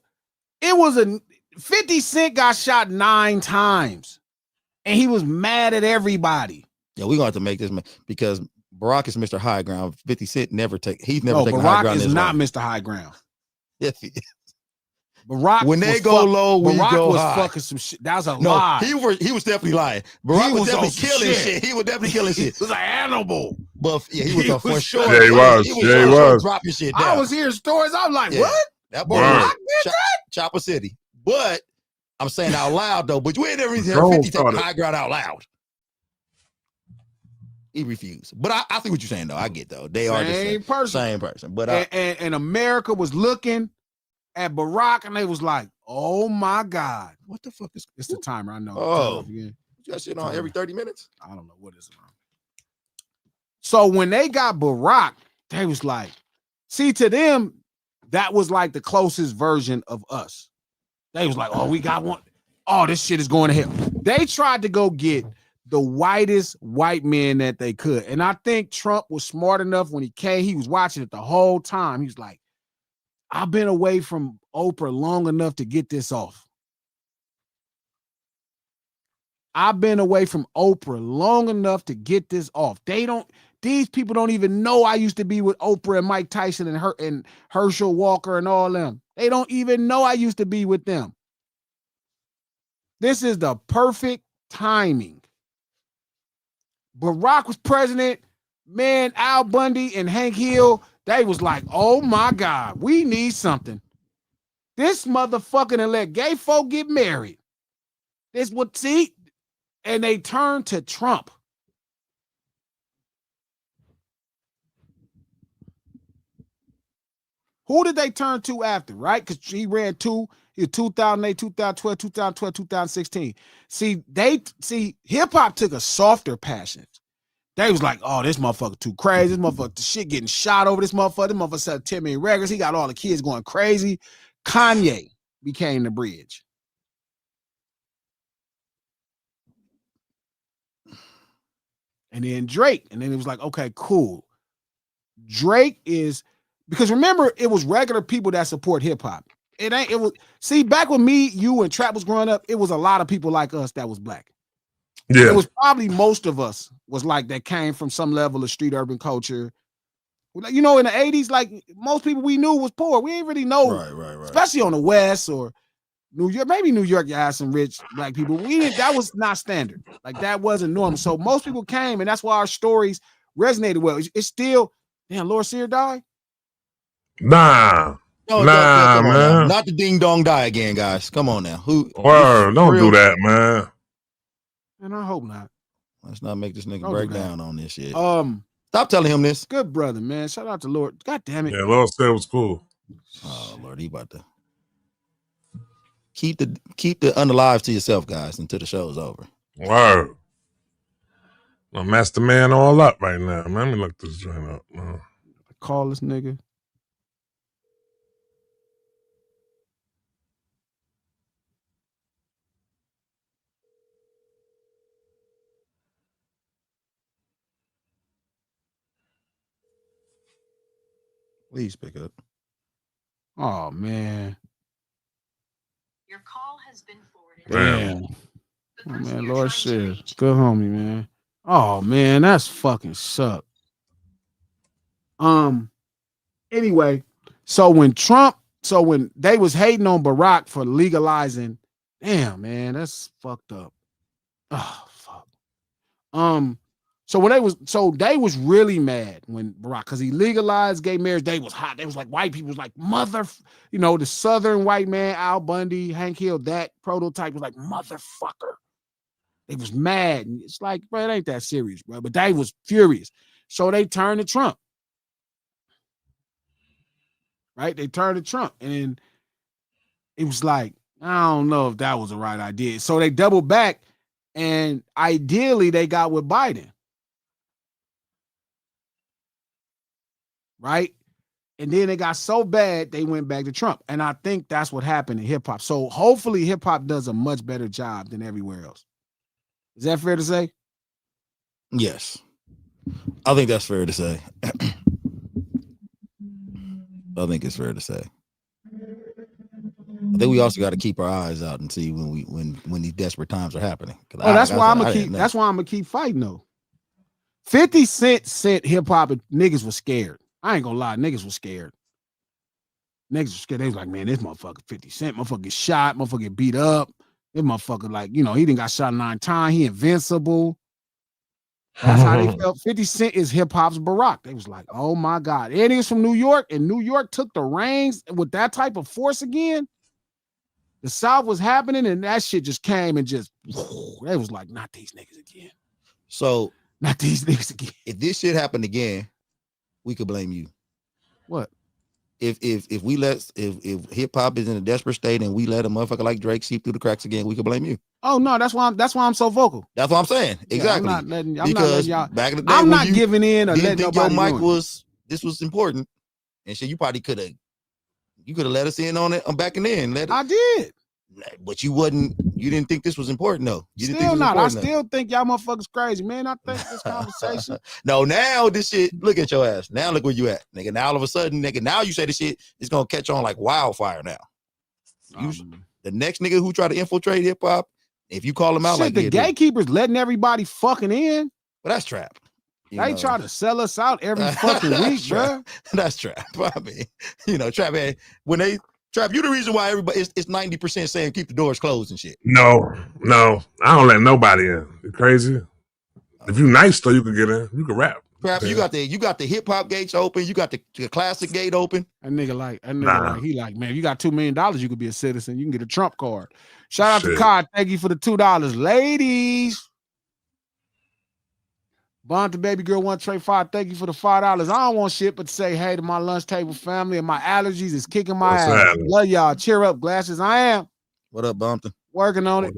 It was 50 Cent got shot 9 times. And he was mad at everybody. Yeah, we're gonna have to make this because Barack is Mr. High Ground. 50 Cent never taken high ground. Barack is not Mr. High Ground. Yes, he is. Barack, when they go low, we go was high. Fucking some shit. That was a lie. He was definitely lying. Barack was definitely killing shit. He was definitely killing shit. He was an animal. But yeah, he was for sure. Yeah, he was. He was dropping shit down. I was hearing stories. I'm like, what? That boy Chopper City. But I'm saying out loud though. But you ain't never heard 50 take high ground out loud. He refused. But I see what you're saying though. I get though. They are the same person. But and America was looking at Barack and they was like, oh my God. What the fuck is it's the timer? I know. Oh, you got shit on every 30 minutes? I don't know what is it on. So when they got Barack, they was like, see, to them, that was like the closest version of us. They was like, oh, we got one. Oh, this shit is going to hell. They tried to go get the whitest white men that they could. And I think Trump was smart enough when he came, he was watching it the whole time. He was like, I've been away from Oprah long enough to get this off. I've been away from Oprah long enough to get this off. These people don't even know I used to be with Oprah and Mike Tyson and Herschel Walker and all them. They don't even know I used to be with them. This is the perfect timing. Barack was president. Man, Al Bundy and Hank Hill, they was like, oh my God, we need something. This motherfucker and let gay folk get married. This what see, and they turned to Trump. Who did they turn to after, right? Because he ran two, 2008, 2012, 2012, 2016. See, hip-hop took a softer passion. They was like, oh, this motherfucker too crazy. This motherfucker, the shit getting shot over this motherfucker. This motherfucker said 10 million records. He got all the kids going crazy. Kanye became the bridge. And then Drake. And then it was like, okay, cool. Drake is, because remember, it was regular people that support hip-hop. It was, see, back when me, you, and Trap was growing up, it was a lot of people like us that was black. Yeah. It was probably most of us was like that came from some level of street urban culture. You know, in the 80s, like most people we knew was poor. We didn't really know, right. Especially on the West or New York. Maybe New York, you had some rich black people. That was not standard. Like that wasn't normal. So most people came, and that's why our stories resonated well. It's still, damn, Lord Sear died? Nah. Come on, man. Now. Not the ding dong die again, guys. Come on now. Don't do that, man. And I hope not. Let's not make this nigga break down on this shit. Stop telling him this. Good brother, man. Shout out to Lord. God damn it. Yeah, Lord said it was cool. Oh Lord, he about to keep the unalive to yourself, guys, until the show's over. Word. I'm Master Man all up right now. Man, let me look this joint up. Call this nigga. Please pick up. Oh man. Your call has been forwarded. Damn. Oh man, Lord says, good homie, man. Oh man, that's fucking suck. Anyway, so when they was hating on Barack for legalizing, damn man, that's fucked up. Oh fuck. So they was really mad when Barack, because he legalized gay marriage. They was hot. They was like, white people was like, the Southern white man, Al Bundy, Hank Hill, that prototype was like, motherfucker. They was mad. And it's like, bro, it ain't that serious, bro. But they was furious. So they turned to Trump. Right? They turned to Trump. And it was like, I don't know if that was the right idea. So they doubled back, and ideally they got with Biden. Right? And then it got so bad, they went back to Trump. And I think that's what happened in hip hop. So hopefully hip hop does a much better job than everywhere else. Is that fair to say? Yes. I think that's fair to say. I think it's fair to say. I think we also got to keep our eyes out and see when these desperate times are happening. That's why I'm gonna keep fighting though. 50 Cent sent hip hop and niggas was scared. I ain't gonna lie, niggas was scared. Niggas was scared. They was like, man, this motherfucker 50 Cent, motherfucker get shot, motherfucker get beat up. This motherfucker, like, he done got shot 9 times. He invincible. That's how they felt. 50 Cent is hip hop's Barack. They was like, oh my God. And he was from New York, and New York took the reins with that type of force again. The South was happening, and that shit just came and just, they was like, not these niggas again. So, not these niggas again. If this shit happened again, we could blame you. What? If hip hop is in a desperate state and we let a motherfucker like Drake seep through the cracks again, we could blame you. Oh no, that's why I'm so vocal. That's what I'm saying. Exactly. I'm not letting y'all. Back in the day, I'm not giving in or letting nobody. Your mic was important, and shit. You probably could have let us in on it. I'm backing in. I did. But you didn't think this was important, though. Still not. I still think y'all motherfuckers crazy, man. I think this conversation. No, now this shit, look at your ass. Now look where you at, nigga. Now all of a sudden, nigga, now you say the shit is gonna catch on like wildfire now. The next nigga who try to infiltrate hip hop, if you call him out like the gatekeepers letting everybody fucking in. Well, that's trap. They try to sell us out every fucking week, bro. That's trap. I mean, trap, man, when they Trap, you the reason why everybody it's 90% saying keep the doors closed and shit. No, I don't let nobody in. You crazy? If you nice though, you can get in. You can rap. Trap, you got the hip hop gates open. You got the classic gate open. That nigga like, man, if you got $2 million, you could be a citizen. You can get a Trump card. Shout out to Kai. Thank you for the $2. Ladies. Bond to Baby Girl 135. Thank you for the $5. I don't want shit but to say hey to my lunch table family, and my allergies is kicking my ass. Love y'all. Cheer up, glasses. I am. What up, Bumpton? Working on it.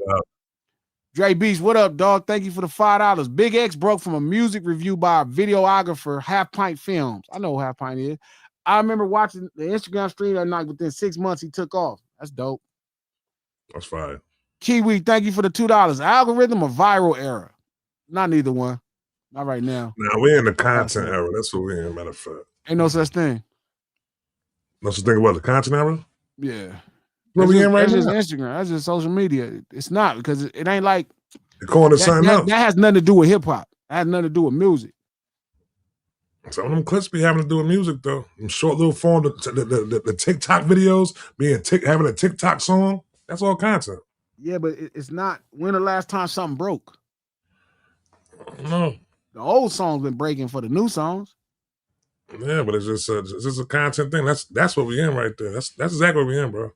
Dre Beast, what up, dog? Thank you for the $5. Big X broke from a music review by a videographer, Half Pint Films. I know who Half Pint is. I remember watching the Instagram stream that night. Within 6 months, he took off. That's dope. That's fine. Kiwi, thank you for the $2. Algorithm or viral era? Not neither one. Not right now. Now we're in the content era. That's what we're in, matter of fact. Ain't no such thing. No such thing about the content era? Yeah. What we in right now? That's just Instagram. That's just social media. It's not, because it ain't like you're calling it something else. That has nothing to do with hip hop. That has nothing to do with music. Some of them clips be having to do with music though. Them short little form, the TikTok videos having a TikTok song. That's all content. Yeah, but it's not. When the last time something broke? No. The old songs been breaking for the new songs. Yeah, but it's just a content thing. That's what we in right there. That's exactly what we in, bro.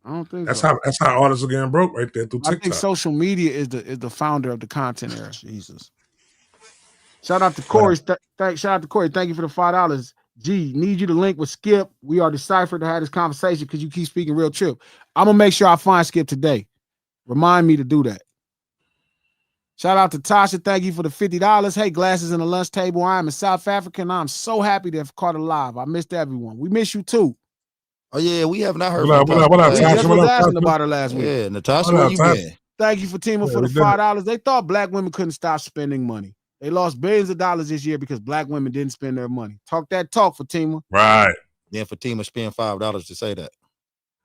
I don't think that's how artists are getting broke right there through TikTok. I think social media is the founder of the content era. Jesus. Shout out to Corey. Shout out to Corey. Thank you for the $5. G, need you to link with Skip. We are deciphered to have this conversation because you keep speaking real trip. I'm gonna make sure I find Skip today. Remind me to do that. Shout out to Tasha. Thank you for the $50. Hey, glasses in the lunch table. I am a South African. I'm so happy to have caught it live. I missed everyone. We miss you too. Oh yeah, we have not heard from Tasha. What up, Tasha? Just was asking about her last week. Yeah, Natasha, where you been? Thank you for teaming for the $5. They thought black women couldn't stop spending money. They lost billions of dollars this year because black women didn't spend their money. Talk that talk, Fatima. Right. Then Fatima spent $5 to say that.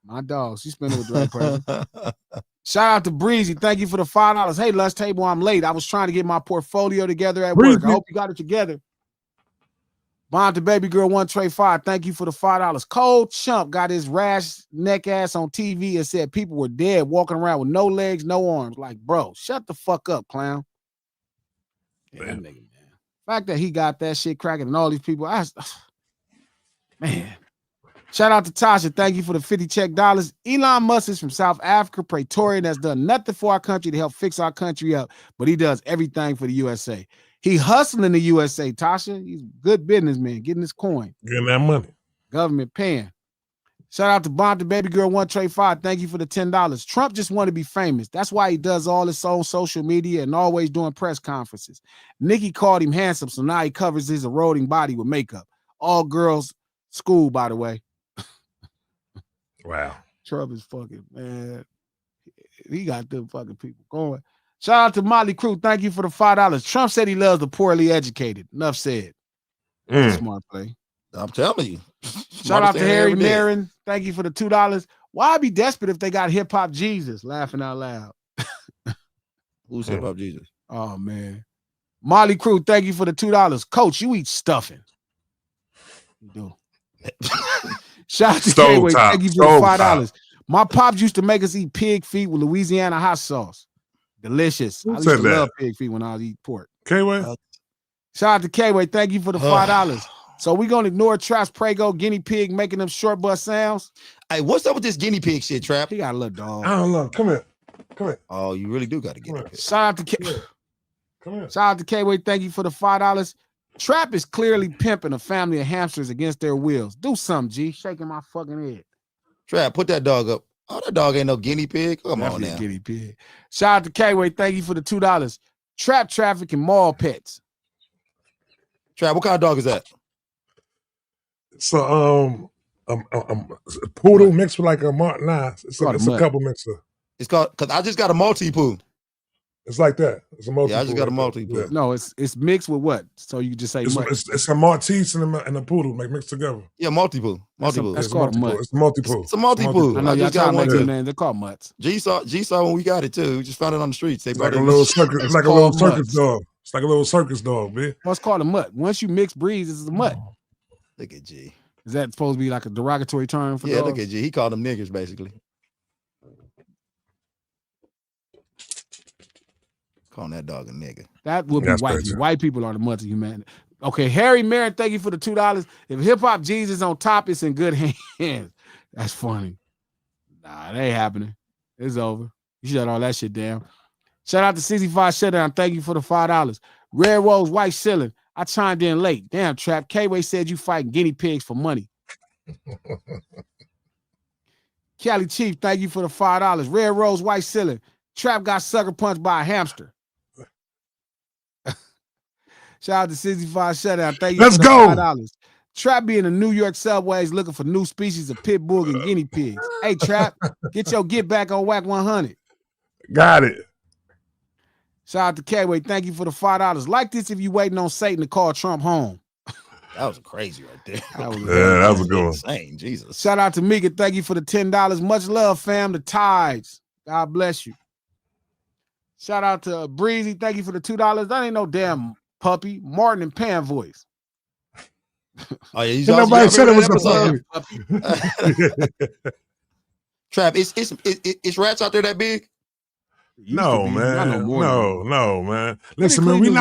My dog, she spent it with Drake present. Shout out to Breezy. Thank you for the $5. Hey, lunch table, I'm late. I was trying to get my portfolio together at work. I hope you got it together. Bond to Baby Girl 135. Thank you for the $5. Cold Chump got his rash neck ass on TV and said people were dead walking around with no legs, no arms. Like, bro, shut the fuck up, clown. Yeah, that nigga, man. Fact that he got that shit cracking and all these people, man. Shout out to Tasha. Thank you for the $50 check. Elon Musk is from South Africa, Pretoria, that's done nothing for our country to help fix our country up, but he does everything for the USA. He hustling the USA, Tasha. He's a good businessman, getting his coin. Getting that money. Government paying. Shout out to Bond to Baby Girl 135. Thank you for the $10. Trump just want to be famous. That's why he does all his own social media and always doing press conferences. Nikki called him handsome, so now he covers his eroding body with makeup. All girls school, by the way. Wow. Trump is fucking, man. He got them fucking people going. Shout out to Molly Crew. Thank you for the $5. Trump said he loves the poorly educated. Enough said. Smart play. I'm telling you. Shout out to Harry Marin. Thank you for the $2. Why be desperate if they got hip hop Jesus? Laughing out loud. Who's hip hop Jesus? Oh man. Molly Crew, thank you for the $2. Coach, you eat stuffing. You do. Shout out to K-Way. Thank you for the $5. My pops used to make us eat pig feet with Louisiana hot sauce. Delicious. I used to love pig feet when I was eating pork. K-Way. Shout out to K-Way. Thank you for the $5. So we gonna ignore Trap's Prego guinea pig making them short bus sounds. Hey, what's up with this guinea pig shit, Trap? He got a little dog. I don't know. Come here. Oh, you really do got to get it. Shout out to Come here. Shout out to K-Way. Thank you for the $5. Trap is clearly pimping a family of hamsters against their wills. Do something, G. Shaking my fucking head. Trap, put that dog up. Oh, that dog ain't no guinea pig. Come on now. Guinea pig. Shout out to K-Way. Thank you for the $2. Trap trafficking mall pets. Trap, what kind of dog is that? So a poodle mixed with like a it's a couple mixer. It's called, because I just got a multi-poo. It's like that. It's a multi-poo. Yeah, I just got a multi-poo. Yeah. No, it's mixed with what? So you just say it's a Maltese and a poodle mixed together. Yeah, multi-poo. Multi-poo. That's called a mutt. It's a multi-poo. It's a multi-poo. I know y'all trying to make them names. They're called mutts. G saw when we got it too. We just found it on the streets. It's like a little circus. It's like a little circus dog. It's like a little circus dog, man. What's called a mutt? Once you mix breeds, it's a mutt. Look at G. Is that supposed to be like a derogatory term for dogs? Look at G. He called them niggers, basically. Calling that dog a nigga. That would be white people. White people are the mutts of humanity. Okay, Harry Merritt, thank you for the $2. If Hip Hop Jesus on top, it's in good hands. That's funny. Nah, it ain't happening. It's over. You shut all that shit down. Shout out to 65 Shutdown. Thank you for the $5. Red Rose, White Ceiling. I chimed in late. Damn, Trap. K-Way said you fighting guinea pigs for money. Cali Chief, thank you for the $5. Red Rose, White Ceiling. Trap got sucker punched by a hamster. Shout out to 65 Shutdown. Thank you for the $5. Trap be in the New York subways looking for new species of pit bull and guinea pigs. Hey, Trap, get your get back on Whack 100. Got it. Shout out to K-Way. Thank you for the $5. Like this if you waiting on Satan to call Trump home. That was crazy right there. That was a good one. Insane. Jesus. Shout out to Mika. Thank you for the $10. Much love, fam. The tides. God bless you. Shout out to Breezy. Thank you for the $2. That ain't no damn puppy. Martin and Pan voice. Oh yeah, nobody said it was a puppy. Trap, it's rats out there that big? No, man. No, man. Listen, man, we're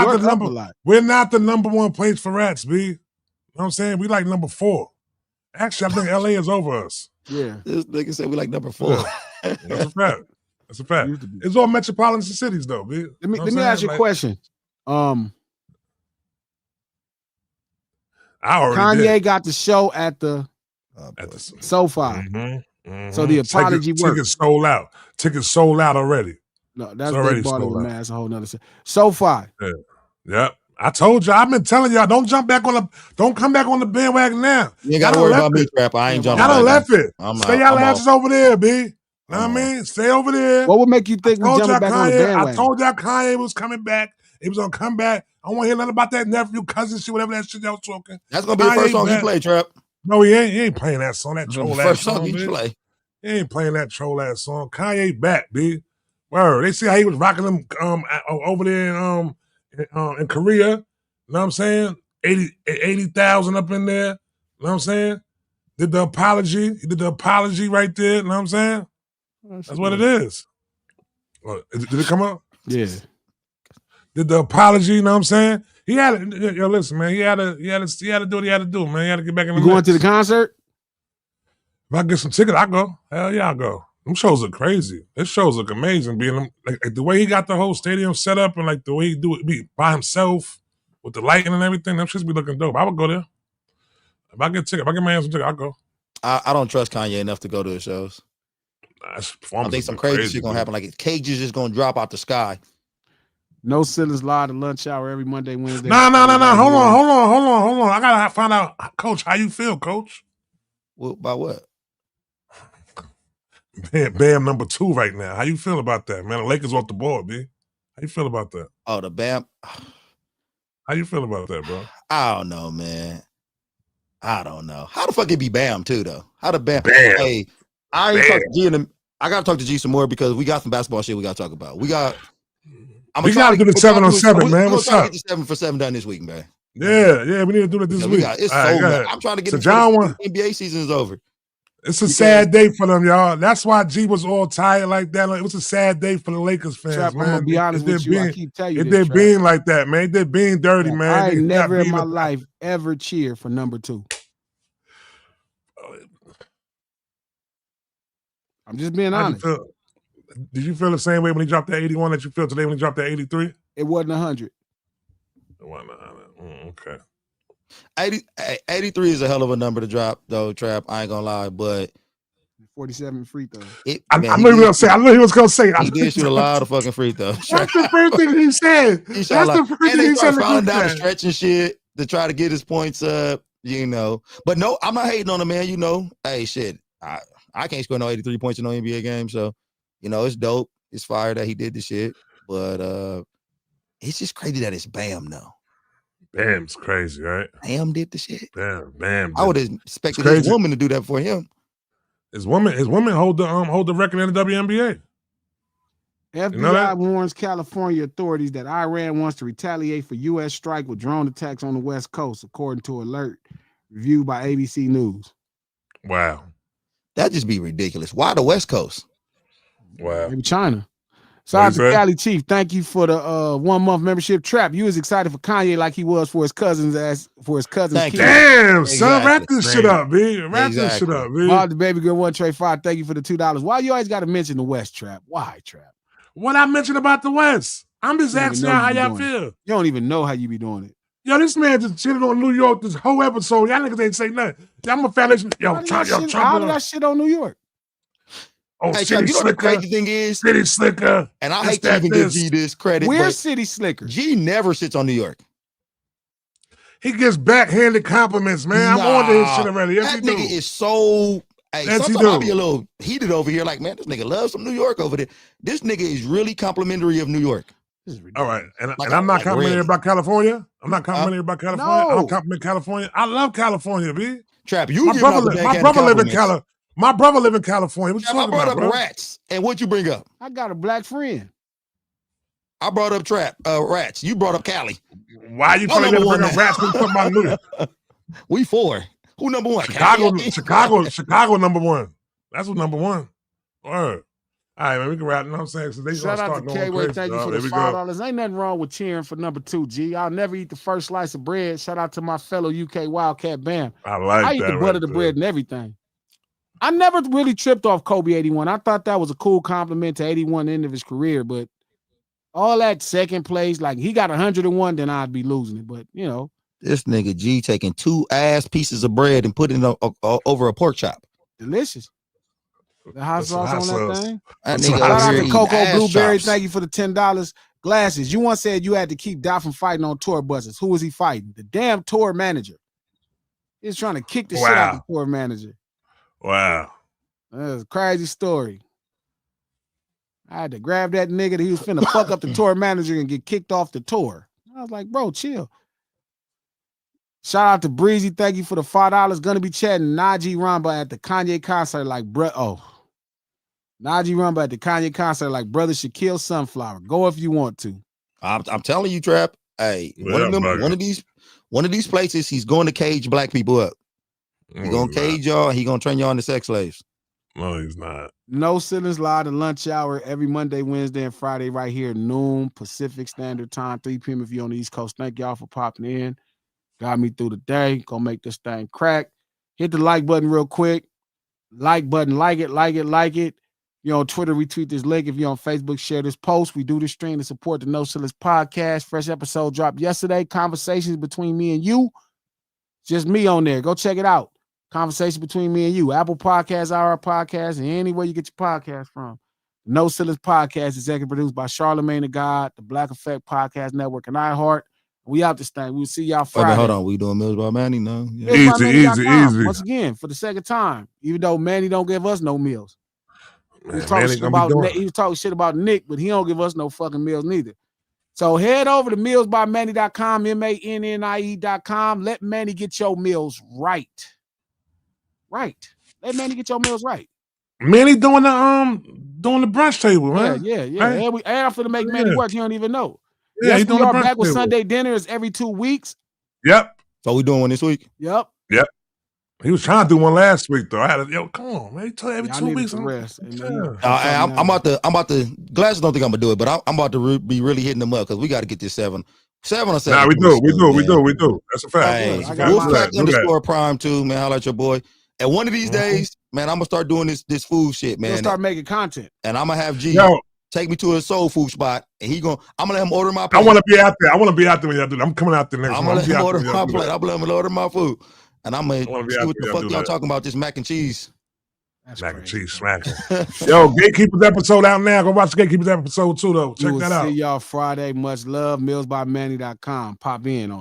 not the number one place for rats, B. You know what I'm saying? We like number 4. Actually, I think LA is over us. Yeah. This nigga said we like number 4. Yeah. That's a fact. That's a fact. It's all metropolitan cities, though, B. Let me ask you a question. Kanye got the show at the SoFi. Mm-hmm. So the apology worked. Tickets sold out. Tickets sold out already. No, that's already sold out. Man, that's a whole nother shit. SoFi. Yeah. Yep. I told you. I've been telling y'all. Don't come back on the bandwagon now. You ain't got to worry about me, Trap. I ain't jumping. I done left it. Stay y'all asses over there, B. Know what I mean? Stay over there. What would make you think we jumping back on the bandwagon? I told y'all Kanye was coming back. He was gonna come back. I don't want to hear nothing about that nephew, cousin shit, whatever that shit y'all was talking. That's gonna be the first song you play, Trap. No, he ain't playing that song. That troll ass first song. You play. He ain't playing that troll ass song. Kanye back, B. Word. They see how he was rocking them over there in Korea. You know what I'm saying? 80,000 up in there. You know what I'm saying? Did the apology. He did the apology right there. You know what I'm saying? That's what it is. Did it come up? Yeah. Did the apology, you know what I'm saying? He had to, yo, listen, man, he had to do what he had to do, man. He had to get back in the You going to the concert? If I get some tickets, I go. Hell yeah, I go. Them shows look crazy. This shows look amazing. Being like the way he got the whole stadium set up and like the way he do it be by himself with the lighting and everything, them shits be looking dope. I would go there. If I get my hands on ticket, I'll go. I don't trust Kanye enough to go to his shows. I think some crazy shit gonna happen. Like cages just gonna drop out the sky. No Sillas Live to lunch hour every Monday, Wednesday. No. Hold on. I gotta find out, Coach, how you feel, Coach? Well, about what? Bam number 2 right now. How you feel about that, man? The Lakers off the board, B. How you feel about that? Oh, the Bam. How you feel about that, bro? I don't know, man. I don't know. How the fuck it be Bam too, though? How the Bam? Hey, I ain't talked to G I gotta talk to G some more because we got some basketball shit we gotta talk about. We gotta do the 7-on-7, man. What's up? Get the 7 for 7 done this week, man. Yeah, we need to do it this week. It's so I'm trying to get NBA season is over. It's a sad day for them, y'all. That's why G was all tired like that. It was a sad day for the Lakers fans, Trap, man. I'm gonna be honest with you. I keep telling you, they're being like that, man. They're being dirty, man. I ain't never in my life ever cheered for number 2. I'm just being honest. Did you feel the same way when he dropped that 81 that you feel today when he dropped that 83? It wasn't 100. It wasn't 100. Okay. 83 is a hell of a number to drop, though, Trap. I ain't gonna lie, but 47 free throws. I knew he was gonna say. He did shoot a lot of fucking free throws. That's the first thing he said. That's the first thing he said. Falling down the stretch and shit to try to get his points up, you know. But no, I'm not hating on him, man. You know, hey, shit, I can't score no 83 points in no NBA game, so you know it's dope. It's fire that he did the shit, but it's just crazy that it's Bam though. Bam's crazy, right? Bam did the shit. Bam. I would have expected his woman to do that for him. His woman hold the record in the WNBA. FBI you know warns California authorities that Iran wants to retaliate for U.S. strike with drone attacks on the West Coast, according to alert reviewed by ABC News. Wow. That'd just be ridiculous. Why the West Coast? Wow. Maybe China. Shout out to Cali Chief. Thank you for the 1 month membership. Trap, you was excited for Kanye like he was for his cousin's kid. Damn, son, wrap this shit up, B. Wrap this shit up, B. Bob the Baby Girl 1 Trey 5. Thank you for the $2. Why you always got to mention the West, Trap? Why, Trap? What I mentioned about the West? I'm just asking y'all how y'all feel. You don't even know how you be doing it. Yo, this man just shitted on New York this whole episode. Y'all niggas ain't say nothing. I'm a foundation. Yo, how did that shit on New York? Oh, hey, City you know Slicker. the crazy thing is, City Slicker. And I hate to even give G this credit. Where's City Slicker? G never sits on New York. He gets backhanded compliments, man. I'm on to his shit already. Yes, that nigga is so. Hey, yes, sometimes I be a little heated over here. Like, man, this nigga loves some New York over there. This nigga is really complimentary of New York. All right, and I'm not complimentary about California. I'm not complimentary about California. No. I don't compliment California. I love California, B. Trap, you my brother live in My brother live in California. What you talking about, bro? Rats, and what you bring up? I got a black friend. I brought up Rats. You brought up Cali. Why you trying to bring up Rats when you talking about New York? We 4. Who number 1? Chicago number 1. That's what number 1. Word. All right, man, we can wrap. You know what I'm saying? So they Shout out to K-Way. Thank you for the $5. Ain't nothing wrong with cheering for number 2, G. I'll never eat the first slice of bread. Shout out to my fellow UK Wildcat Bam. I eat the butt of the bread and everything. I never really tripped off Kobe 81. I thought that was a cool compliment to 81 end of his career, but all that second place, like he got 101, then I'd be losing it. But you know, this nigga G taking 2 ass pieces of bread and putting it over a pork chop. Delicious. The hot sauce on that thing. Shout out to Coco Blueberry. Thank you for the $10. Glasses. You once said you had to keep Dot from fighting on tour buses. Who was he fighting? The damn tour manager. He was trying to kick the shit out of the tour manager. Wow. That's a crazy story. I had to grab that nigga that he was finna fuck up the tour manager and get kicked off the tour. I was like, bro, chill. Shout out to Breezy. Thank you for the $5. Gonna be chatting Najee Ramba at the Kanye concert like Najee Ramba at the Kanye concert like brother Shaquille Sunflower. Go if you want to. I'm telling you, Trap. Hey, one of these places, he's going to cage black people up. He's gonna cage y'all. He gonna turn y'all into sex slaves. No, he's not. No Ceilings Live, the lunch hour every Monday, Wednesday, and Friday right here, noon Pacific Standard Time, 3 p.m. if you're on the East Coast. Thank y'all for popping in. Got me through the day. Gonna make this thing crack. Hit the like button real quick. Like button, like it. You're on Twitter, retweet this link. If you're on Facebook, share this post. We do this stream to support the No Ceilings podcast. Fresh episode dropped yesterday. Conversations between me and you. Just me on there. Go check it out. Conversation between me and you. Apple Podcasts, our podcast, and anywhere you get your podcast from. No Ceilings podcast, executive produced by Charlamagne the God, the Black Effect Podcast Network, and iHeart. We out this thing. We'll see y'all Friday. Wait, hold on. We doing Mills by Manny now? Yeah. Easy. Once again, for the second time, even though Manny don't give us no meals. Man, he was talking shit about Nick, but he don't give us no fucking meals neither. So head over to millsbymanny.com, MANNIE.com. Let Manny get your meals right. Right. Let Manny get your meals right. Manny doing the brunch table, man. Yeah. Right? And I'm finna make Manny work. He don't even know. Yeah, he's doing the brunch back with table. Sunday dinners every 2 weeks. Yep. So we doing one this week? Yep. He was trying to do one last week though. I had to, come on, man. Every 2 weeks. I'm about to. Glasses don't think I'm gonna do it, but I'm about to be really hitting them up because we got to get this 7 or 7. Nah, we do. That's a fact. Hey, Wolfpack _Prime too, man. Holla at your boy. And one of these days, man, I'm gonna start doing this food shit, man. You'll start making content, and I'm gonna have G take me to a soul food spot, and I'm gonna let him order my plate. I want to be out there. when y'all do that. I'm coming out there next. I'm gonna let him order my plate. I'm gonna let him order my food. And I'm going to see what the fuck y'all talking about, this mac and cheese. Mac and cheese smacking. Yo, Gatekeepers episode out now. Go watch the Gatekeepers episode too, though. Check that out. See y'all Friday. Much love. Millsbymanny.com. Pop in on